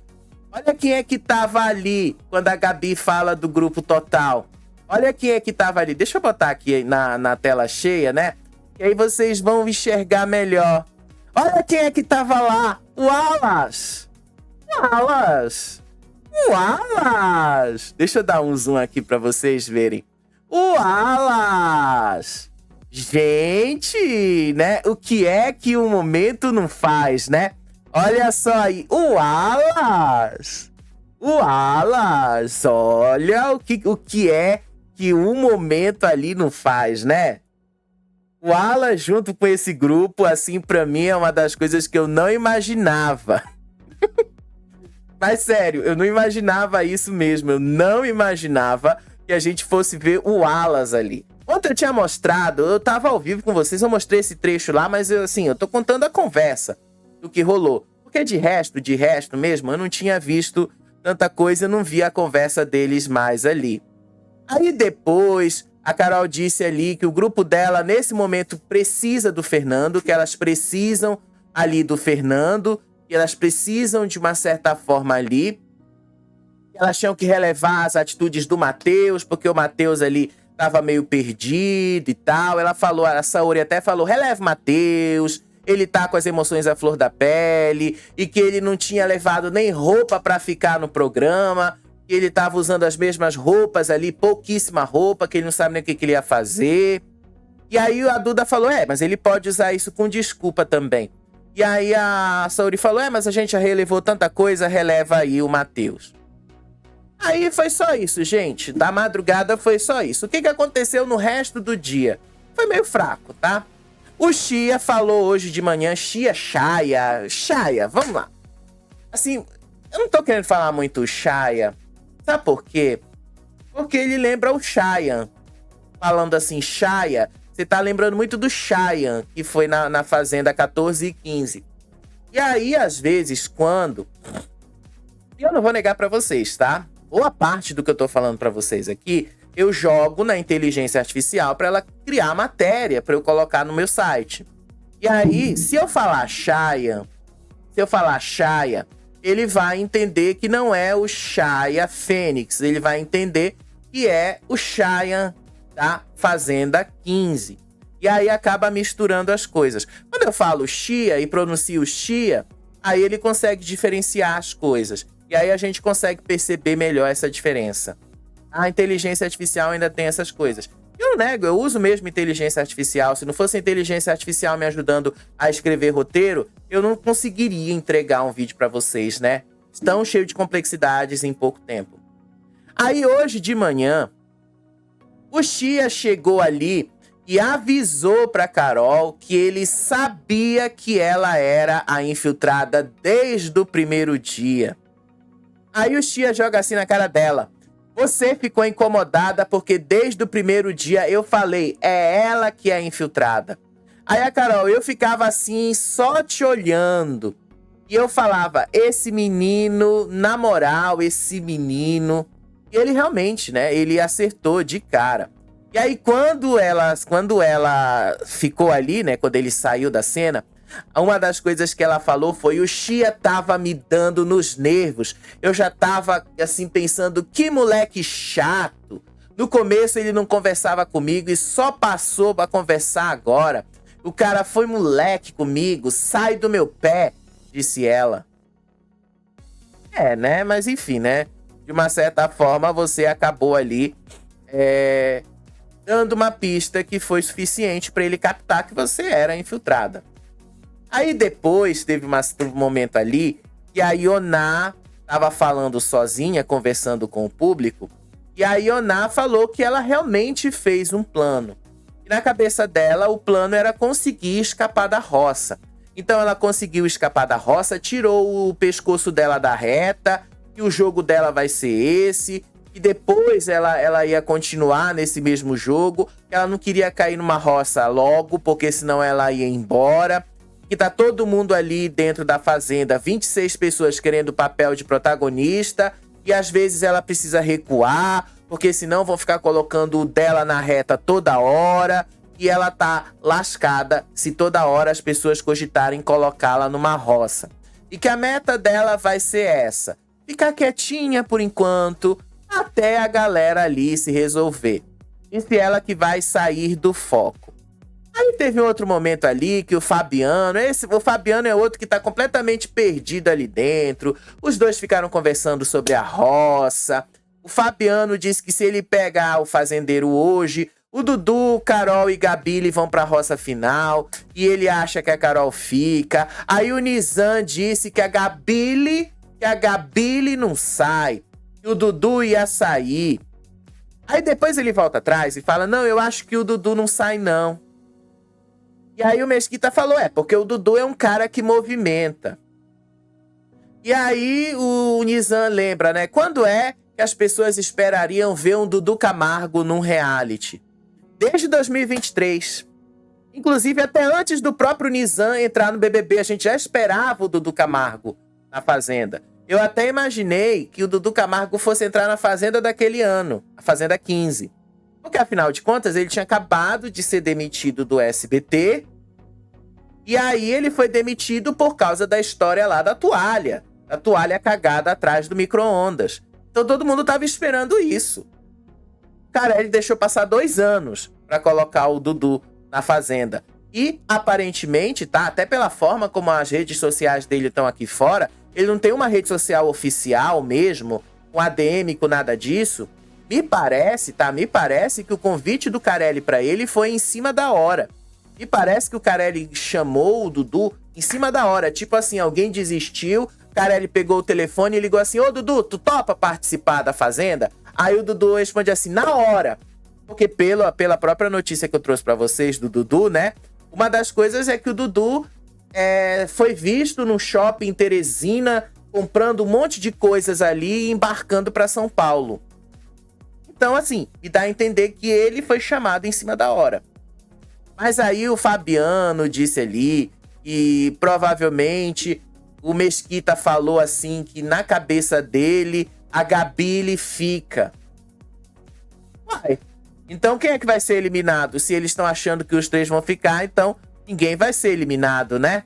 Olha quem é que tava ali quando a Gabi fala do Grupo Total. Olha quem é que tava ali. Deixa eu botar aqui na tela cheia, né? E aí vocês vão enxergar melhor. Olha quem é que tava lá. O Alas. O Alas. Deixa eu dar um zoom aqui pra vocês verem. O Alas. Gente, né? O que é que o momento não faz, né? Olha só aí. O Alas. Olha o que é que o momento ali não faz, né? O Alas junto com esse grupo, assim, pra mim é uma das coisas que eu não imaginava. Mas sério, eu não imaginava isso mesmo. Eu não imaginava que a gente fosse ver o Alas ali. Ontem eu tinha mostrado, eu tava ao vivo com vocês, eu mostrei esse trecho lá, mas eu tô contando a conversa do que rolou. Porque de resto mesmo, eu não tinha visto tanta coisa, eu não vi a conversa deles mais ali. Aí depois, a Carol disse ali que o grupo dela, nesse momento, precisa do Fernando, que elas precisam ali do Fernando, que elas precisam de uma certa forma ali. Elas tinham que relevar as atitudes do Matheus, porque o Matheus ali tava meio perdido e tal. Ela falou, a Saori até falou, releva o Matheus, ele tá com as emoções à flor da pele, e que ele não tinha levado nem roupa pra ficar no programa, que ele tava usando as mesmas roupas ali, pouquíssima roupa, que ele não sabe nem o que ele ia fazer. E aí a Duda falou, mas ele pode usar isso com desculpa também. E aí a Saori falou, mas a gente já relevou tanta coisa, releva aí o Matheus. Aí foi só isso, gente. Da madrugada foi só isso. O que aconteceu no resto do dia? Foi meio fraco, tá? O Chia falou hoje de manhã, Chaya, vamos lá. Assim, eu não tô querendo falar muito Chaya. Sabe por quê? Porque ele lembra o Chayanne. Falando assim, Chaya, você tá lembrando muito do Chayanne, que foi na Fazenda 14 e 15. E aí, às vezes, quando... E eu não vou negar pra vocês, tá? Boa parte do que eu tô falando pra vocês aqui, eu jogo na inteligência artificial pra ela criar matéria pra eu colocar no meu site. E aí, se eu falar Chayanne, ele vai entender que não é o Chaya Fênix, ele vai entender que é o Chayanne da Fazenda 15. E aí acaba misturando as coisas. Quando eu falo Chia e pronuncio Chia, aí ele consegue diferenciar as coisas. E aí a gente consegue perceber melhor essa diferença. A inteligência artificial ainda tem essas coisas. Eu não nego, eu uso mesmo inteligência artificial. Se não fosse a inteligência artificial me ajudando a escrever roteiro, eu não conseguiria entregar um vídeo pra vocês, né? Tão cheio de complexidades em pouco tempo. Aí hoje de manhã, o Chia chegou ali e avisou pra Carol que ele sabia que ela era a infiltrada desde o primeiro dia. Aí o Chia joga assim na cara dela. Você ficou incomodada porque desde o primeiro dia eu falei, é ela que é a infiltrada. Aí a Carol, eu ficava assim, só te olhando. E eu falava, esse menino, na moral, esse menino... E ele realmente, né, ele acertou de cara. E aí, quando ela ficou ali, né, quando ele saiu da cena, uma das coisas que ela falou foi: o Chia tava me dando nos nervos. Eu já tava, assim, pensando, que moleque chato. No começo ele não conversava comigo e só passou pra conversar agora. O cara foi moleque comigo, sai do meu pé, disse ela. Né, mas enfim, né, de uma certa forma você acabou ali dando uma pista que foi suficiente pra ele captar que você era infiltrada. Aí depois teve um momento ali que a Yoná tava falando sozinha, conversando com o público, e a Yoná falou que ela realmente fez um plano. E na cabeça dela, o plano era conseguir escapar da roça. Então ela conseguiu escapar da roça, tirou o pescoço dela da reta, e o jogo dela vai ser esse. E depois ela ia continuar nesse mesmo jogo. Ela não queria cair numa roça logo, porque senão ela ia embora. Que tá todo mundo ali dentro da fazenda, 26 pessoas querendo o papel de protagonista. E às vezes ela precisa recuar, porque senão vão ficar colocando o dela na reta toda hora. E ela tá lascada se toda hora as pessoas cogitarem colocá-la numa roça. E que a meta dela vai ser essa: ficar quietinha por enquanto, até a galera ali se resolver. Disse ela que vai sair do foco. Aí teve outro momento ali que o Fabiano é outro que tá completamente perdido ali dentro. Os dois ficaram conversando sobre a roça. O Fabiano disse que se ele pegar o fazendeiro hoje, o Dudu, Carol e Gabile vão pra roça final. E ele acha que a Carol fica. Aí o Nizam disse que a Gabile não sai. Que o Dudu ia sair. Aí depois ele volta atrás e fala: não, eu acho que o Dudu não sai não. E aí o Mesquita falou: porque o Dudu é um cara que movimenta. E aí o Nizam lembra, né? Quando é que as pessoas esperariam ver um Dudu Camargo num reality? Desde 2023. Inclusive, até antes do próprio Nizam entrar no BBB, a gente já esperava o Dudu Camargo na Fazenda. Eu até imaginei que o Dudu Camargo fosse entrar na Fazenda daquele ano, a Fazenda 15. Porque, afinal de contas, ele tinha acabado de ser demitido do SBT. E aí ele foi demitido por causa da história lá da toalha. Da toalha cagada atrás do micro-ondas. Então todo mundo tava esperando isso. Cara, ele deixou passar 2 anos pra colocar o Dudu na Fazenda. E, aparentemente, tá? Até pela forma como as redes sociais dele estão aqui fora, ele não tem uma rede social oficial mesmo, com ADM, com nada disso. Me parece que o convite do Carelli pra ele foi em cima da hora. Me parece que o Carelli chamou o Dudu em cima da hora. Tipo assim, alguém desistiu, Carelli pegou o telefone e ligou assim: ô Dudu, tu topa participar da Fazenda? Aí o Dudu responde assim: na hora. Porque pela própria notícia que eu trouxe pra vocês do Dudu, né? Uma das coisas é que o Dudu foi visto no shopping em Teresina, comprando um monte de coisas ali e embarcando pra São Paulo. Então, assim, me dá a entender que ele foi chamado em cima da hora. Mas aí o Fabiano disse ali que provavelmente o Mesquita falou assim que na cabeça dele a Gabile fica. Uai, então quem é que vai ser eliminado? Se eles estão achando que os 3 vão ficar, então ninguém vai ser eliminado, né?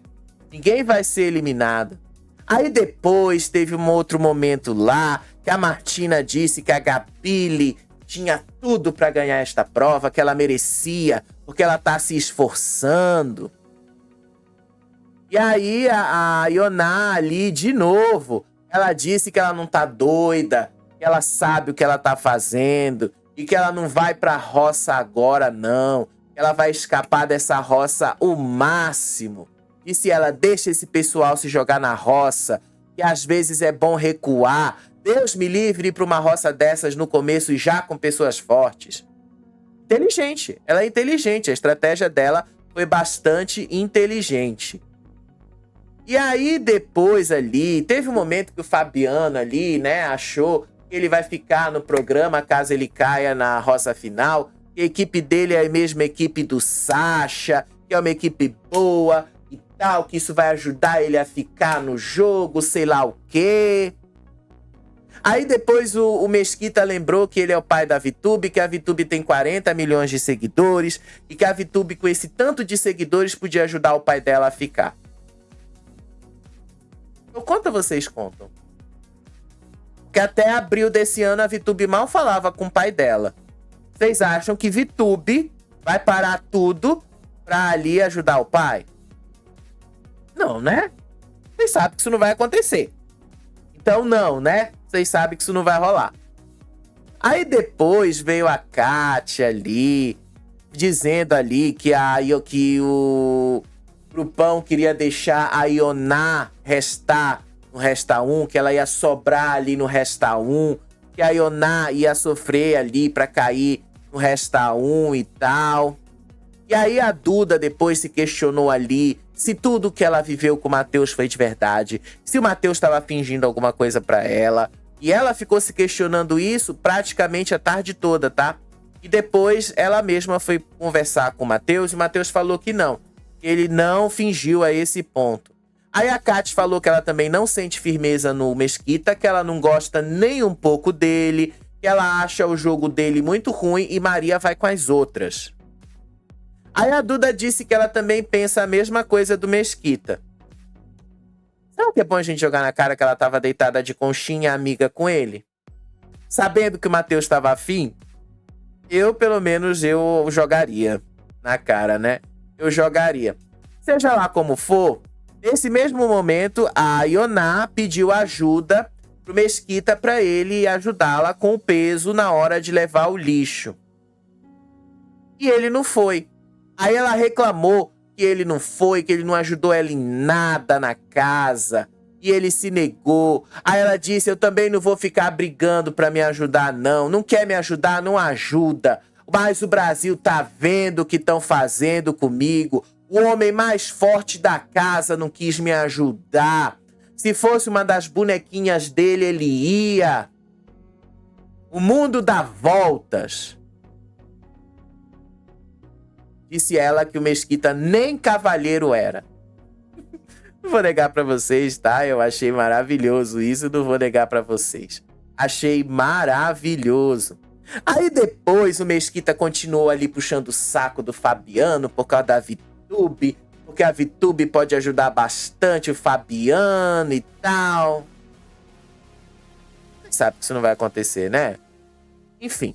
Ninguém vai ser eliminado. Aí depois teve um outro momento lá que a Martina disse que a Gabile tinha tudo pra ganhar esta prova, que ela merecia, porque ela tá se esforçando. E aí a Yoná ali, de novo, ela disse que ela não tá doida, que ela sabe o que ela tá fazendo e que ela não vai pra roça agora, não. Ela vai escapar dessa roça o máximo. E se ela deixa esse pessoal se jogar na roça, que às vezes é bom recuar, Deus me livre ir pra uma roça dessas no começo e já com pessoas fortes. Inteligente, ela é inteligente, a estratégia dela foi bastante inteligente. E aí depois ali, teve um momento que o Fabiano ali, né, achou que ele vai ficar no programa caso ele caia na roça final. A equipe dele é a mesma equipe do Sacha, que é uma equipe boa e tal, que isso vai ajudar ele a ficar no jogo, sei lá o quê. Aí depois o Mesquita lembrou que ele é o pai da VTube, que a VTube tem 40 milhões de seguidores e que a VTube com esse tanto de seguidores podia ajudar o pai dela a ficar. Eu conto, vocês contam. Que até abril desse ano a VTube mal falava com o pai dela. Vocês acham que VTube vai parar tudo pra ali ajudar o pai? Não, né? Vocês sabem que isso não vai acontecer. Então não, né? Vocês sabem que isso não vai rolar. Aí depois veio a Kátia ali, dizendo ali que o grupão queria deixar a Ioná restar no Resta 1, que ela ia sobrar ali no Resta 1, que a Ioná ia sofrer ali pra cair no Resta 1 e tal. E aí a Duda depois se questionou ali se tudo que ela viveu com o Matheus foi de verdade, se o Matheus estava fingindo alguma coisa pra ela. E ela ficou se questionando isso praticamente a tarde toda, tá? E depois ela mesma foi conversar com o Matheus e o Matheus falou que não. Ele não fingiu a esse ponto. Aí a Kátia falou que ela também não sente firmeza no Mesquita, que ela não gosta nem um pouco dele, que ela acha o jogo dele muito ruim e Maria vai com as outras. Aí a Duda disse que ela também pensa a mesma coisa do Mesquita. Sabe o que é bom a gente jogar na cara que ela tava deitada de conchinha amiga com ele? Sabendo que o Matheus tava afim, pelo menos, eu jogaria na cara, né? Eu jogaria. Seja lá como for, nesse mesmo momento, a Ioná pediu ajuda pro Mesquita pra ele ajudá-la com o peso na hora de levar o lixo. E ele não foi. Aí ela reclamou que ele não foi, que ele não ajudou ela em nada na casa. E ele se negou. Aí ela disse, eu também não vou ficar brigando pra me ajudar, não. Não quer me ajudar, não ajuda. Mas o Brasil tá vendo o que estão fazendo comigo. O homem mais forte da casa não quis me ajudar. Se fosse uma das bonequinhas dele, ele ia. O mundo dá voltas. Disse ela que o Mesquita nem cavalheiro era. Não vou negar pra vocês, tá? Eu achei maravilhoso isso, não vou negar pra vocês. Achei maravilhoso. Aí depois o Mesquita continuou ali puxando o saco do Fabiano por causa da VTube, porque a VTube pode ajudar bastante o Fabiano e tal. Você sabe que isso não vai acontecer, né? Enfim.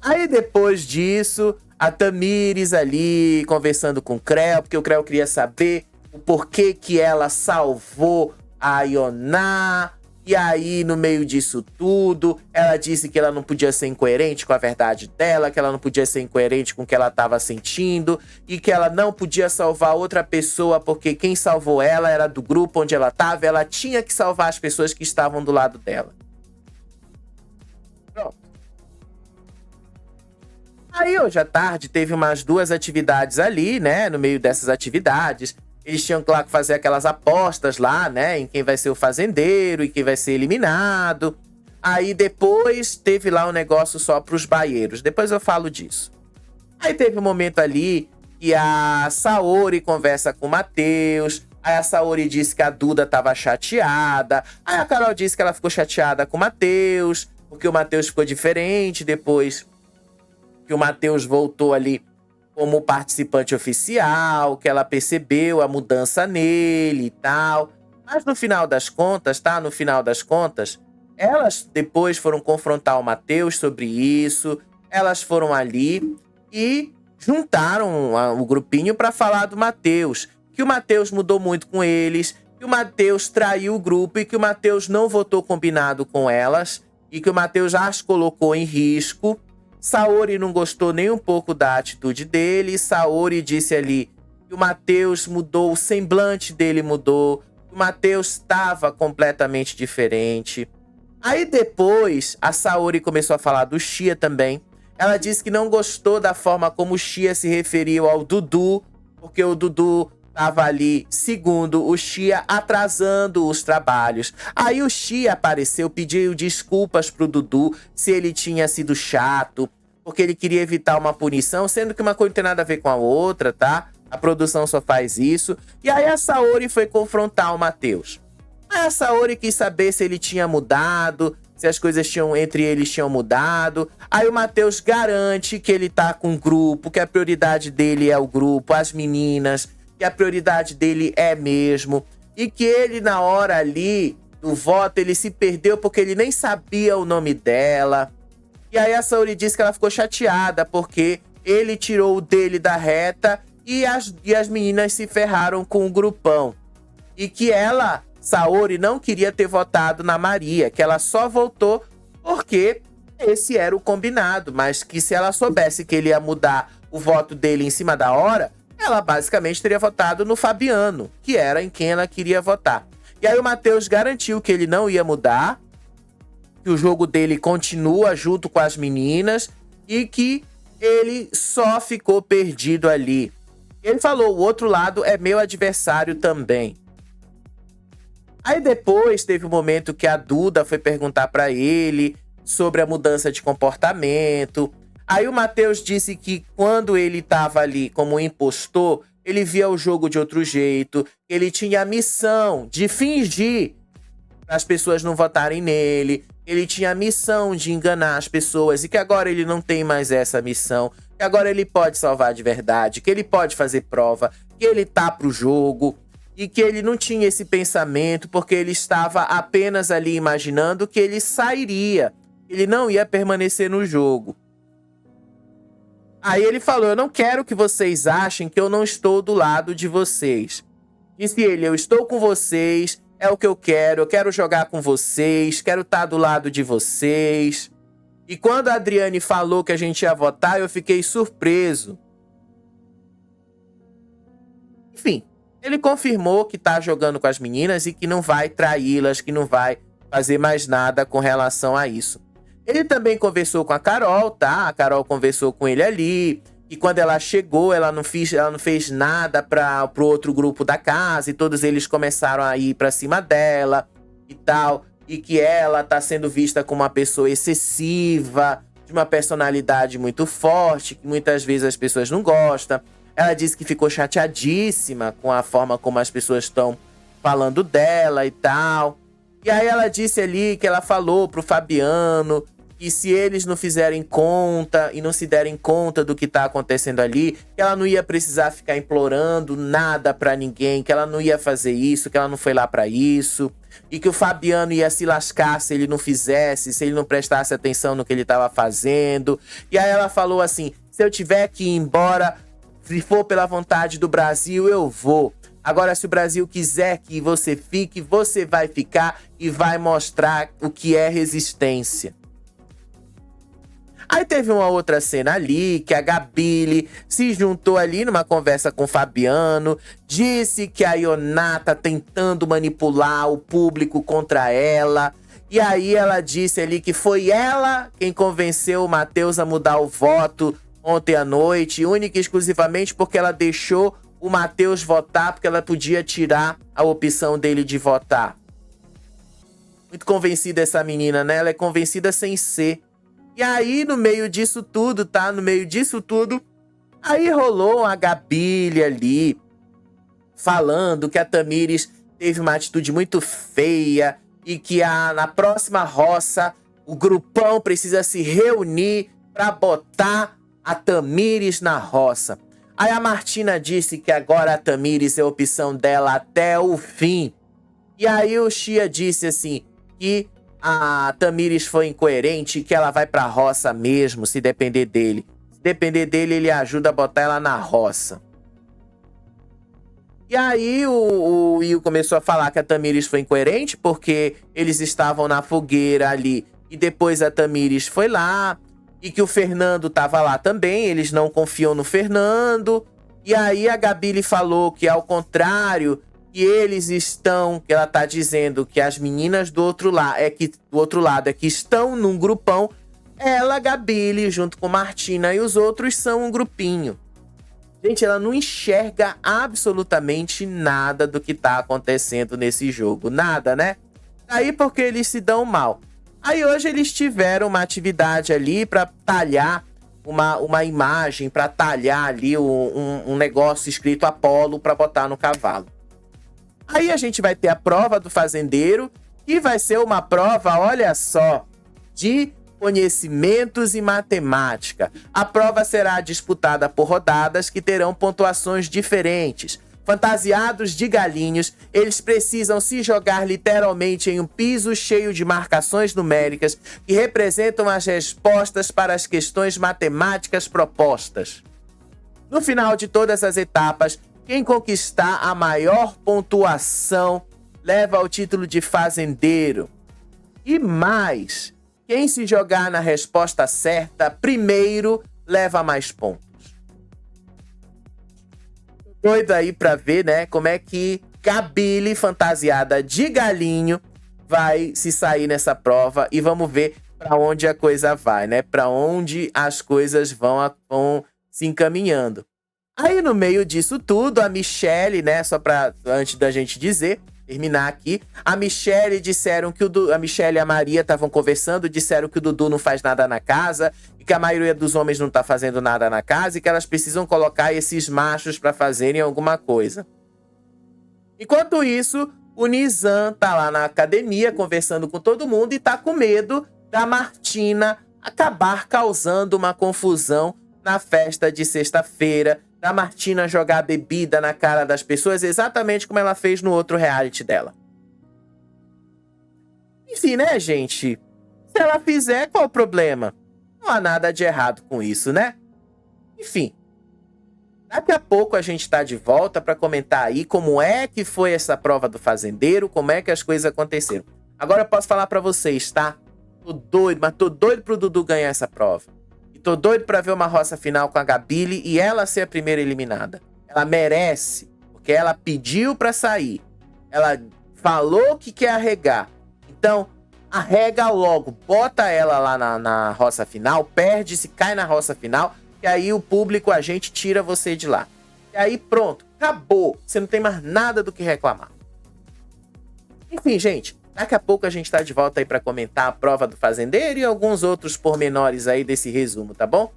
Aí depois disso, a Tamires ali conversando com o Creu, porque o Creu queria saber o porquê que ela salvou a Ioná. E aí, no meio disso tudo, ela disse que ela não podia ser incoerente com a verdade dela, que ela não podia ser incoerente com o que ela estava sentindo e que ela não podia salvar outra pessoa porque quem salvou ela era do grupo onde ela estava, ela tinha que salvar as pessoas que estavam do lado dela. Pronto. Aí, hoje à tarde, teve umas 2 atividades ali, né? No meio dessas atividades, eles tinham, claro, que fazer aquelas apostas lá, né? Em quem vai ser o fazendeiro e quem vai ser eliminado. Aí depois teve lá um negócio só pros baieiros. Depois eu falo disso. Aí teve um momento ali que a Saori conversa com o Matheus. Aí a Saori disse que a Duda tava chateada. Aí a Carol disse que ela ficou chateada com o Matheus, porque o Matheus ficou diferente depois que o Matheus voltou ali como participante oficial, que ela percebeu a mudança nele e tal. Mas no final das contas, tá? No final das contas, elas depois foram confrontar o Matheus sobre isso. Elas foram ali e juntaram o grupinho para falar do Matheus. Que o Matheus mudou muito com eles, que o Matheus traiu o grupo e que o Matheus não votou combinado com elas e que o Matheus já as colocou em risco. Saori não gostou nem um pouco da atitude dele. Saori disse ali que o Matheus mudou, o semblante dele mudou, que o Matheus estava completamente diferente. Aí depois, a Saori começou a falar do Chia também. Ela disse que não gostou da forma como o Chia se referiu ao Dudu, porque o Dudu estava ali, segundo o Chia, atrasando os trabalhos. Aí o Chia apareceu, pediu desculpas pro Dudu se ele tinha sido chato, porque ele queria evitar uma punição, sendo que uma coisa não tem nada a ver com a outra, tá? A produção só faz isso. E aí a Saori foi confrontar o Matheus. Aí a Saori quis saber se ele tinha mudado, se as coisas entre eles tinham mudado. Aí o Matheus garante que ele tá com o grupo, que a prioridade dele é o grupo, as meninas, que a prioridade dele é mesmo. E que ele, na hora ali do voto, ele se perdeu porque ele nem sabia o nome dela. E aí a Saori disse que ela ficou chateada porque ele tirou o dele da reta e as meninas se ferraram com o grupão. E que ela, Saori, não queria ter votado na Maria, que ela só votou porque esse era o combinado, mas que se ela soubesse que ele ia mudar o voto dele em cima da hora, ela basicamente teria votado no Fabiano, que era em quem ela queria votar. E aí o Matheus garantiu que ele não ia mudar, que o jogo dele continua junto com as meninas e que ele só ficou perdido ali. Ele falou, o outro lado é meu adversário também. Aí depois teve um momento que a Duda foi perguntar pra ele sobre a mudança de comportamento. Aí o Matheus disse que quando ele tava ali como impostor, ele via o jogo de outro jeito. Ele tinha a missão de fingir para as pessoas não votarem nele. Ele tinha a missão de enganar as pessoas e que agora ele não tem mais essa missão. Que agora ele pode salvar de verdade, que ele pode fazer prova, que ele tá pro jogo. E que ele não tinha esse pensamento porque ele estava apenas ali imaginando que ele sairia. Ele não ia permanecer no jogo. Aí ele falou, eu não quero que vocês achem que eu não estou do lado de vocês. Disse ele, eu estou com vocês, é o que eu quero jogar com vocês, quero estar do lado de vocês. E quando a Adriane falou que a gente ia votar, eu fiquei surpreso. Enfim, ele confirmou que tá jogando com as meninas e que não vai traí-las, que não vai fazer mais nada com relação a isso. Ele também conversou com a Carol, tá? A Carol conversou com ele ali. E quando ela chegou, ela não fez nada pro outro grupo da casa. E todos eles começaram a ir pra cima dela e tal. E que ela tá sendo vista como uma pessoa excessiva, de uma personalidade muito forte, que muitas vezes as pessoas não gostam. Ela disse que ficou chateadíssima com a forma como as pessoas estão falando dela e tal. E aí ela disse ali que ela falou pro Fabiano que se eles não fizerem conta e não se derem conta do que tá acontecendo ali, que ela não ia precisar ficar implorando nada pra ninguém, que ela não ia fazer isso, que ela não foi lá pra isso, e que o Fabiano ia se lascar se ele não fizesse, se ele não prestasse atenção no que ele tava fazendo. E aí ela falou assim, se eu tiver que ir embora, se for pela vontade do Brasil, eu vou. Agora, se o Brasil quiser que você fique, você vai ficar e vai mostrar o que é resistência. Aí teve uma outra cena ali, que a Gabi se juntou ali numa conversa com o Fabiano, disse que a Ioná tá tentando manipular o público contra ela. E aí ela disse ali que foi ela quem convenceu o Matheus a mudar o voto ontem à noite, única e exclusivamente porque ela deixou o Matheus votar, porque ela podia tirar a opção dele de votar. Muito convencida essa menina, né? Ela é convencida sem ser. E aí, no meio disso tudo, tá? No meio disso tudo, aí rolou uma Gabi ali, falando que a Tamires teve uma atitude muito feia e que na próxima roça, o grupão precisa se reunir pra botar a Tamires na roça. Aí a Martina disse que agora a Tamires é a opção dela até o fim. E aí o Chia disse assim, que a Tamires foi incoerente, que ela vai pra roça mesmo, se depender dele. Se depender dele, ele ajuda a botar ela na roça. E aí o Will começou a falar que a Tamires foi incoerente, porque eles estavam na fogueira ali. E depois a Tamires foi lá. E que o Fernando tava lá também, eles não confiam no Fernando. E aí a Gabi falou que, ao contrário, que eles estão, que ela tá dizendo que as meninas do outro lado é que estão num grupão. Ela, Gabi, junto com Martina e os outros, são um grupinho. Gente, ela não enxerga absolutamente nada do que tá acontecendo nesse jogo. Nada, né? Aí porque eles se dão mal. Aí hoje eles tiveram uma atividade ali pra talhar uma imagem para talhar ali um negócio escrito Apolo para botar no cavalo. Aí a gente vai ter a prova do fazendeiro, que vai ser uma prova, olha só, de conhecimentos e matemática. A prova será disputada por rodadas que terão pontuações diferentes. Fantasiados de galinhos, eles precisam se jogar literalmente em um piso cheio de marcações numéricas que representam as respostas para as questões matemáticas propostas. No final de todas as etapas, quem conquistar a maior pontuação leva o título de fazendeiro. E mais, quem se jogar na resposta certa primeiro leva mais pontos. Doido aí pra ver, né, como é que Gabi, fantasiada de galinho, vai se sair nessa prova. E vamos ver pra onde a coisa vai, né? Pra onde as coisas vão se encaminhando. Aí, no meio disso tudo, a Michelle, né, só pra, antes da gente terminar aqui, a Michelle disseram que a Michelle e a Maria estavam conversando, disseram que o Dudu não faz nada na casa, e que a maioria dos homens não tá fazendo nada na casa, e que elas precisam colocar esses machos pra fazerem alguma coisa. Enquanto isso, o Nizam tá lá na academia conversando com todo mundo e tá com medo da Martina acabar causando uma confusão na festa de sexta-feira, da Martina jogar bebida na cara das pessoas, exatamente como ela fez no outro reality dela. Enfim, né, gente? Se ela fizer, qual o problema? Não há nada de errado com isso, né? Enfim. Daqui a pouco a gente tá de volta para comentar aí como é que foi essa prova do fazendeiro, como é que as coisas aconteceram. Agora eu posso falar para vocês, tá? Tô doido, mas tô doido pro Dudu ganhar essa prova. Tô doido pra ver uma roça final com a Gabi e ela ser a primeira eliminada. Ela merece, porque ela pediu pra sair. Ela falou que quer arregar. Então, arrega logo. Bota ela lá na roça final, perde-se, cai na roça final, e aí o público, a gente tira você de lá. E aí pronto, acabou. Você não tem mais nada do que reclamar. Enfim, gente. Daqui a pouco a gente tá de volta aí pra comentar a prova do fazendeiro e alguns outros pormenores aí desse resumo, tá bom?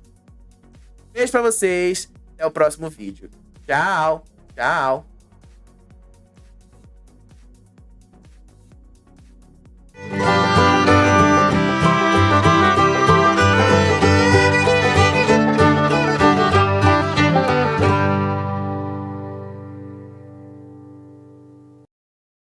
Beijo pra vocês, até o próximo vídeo. Tchau, tchau.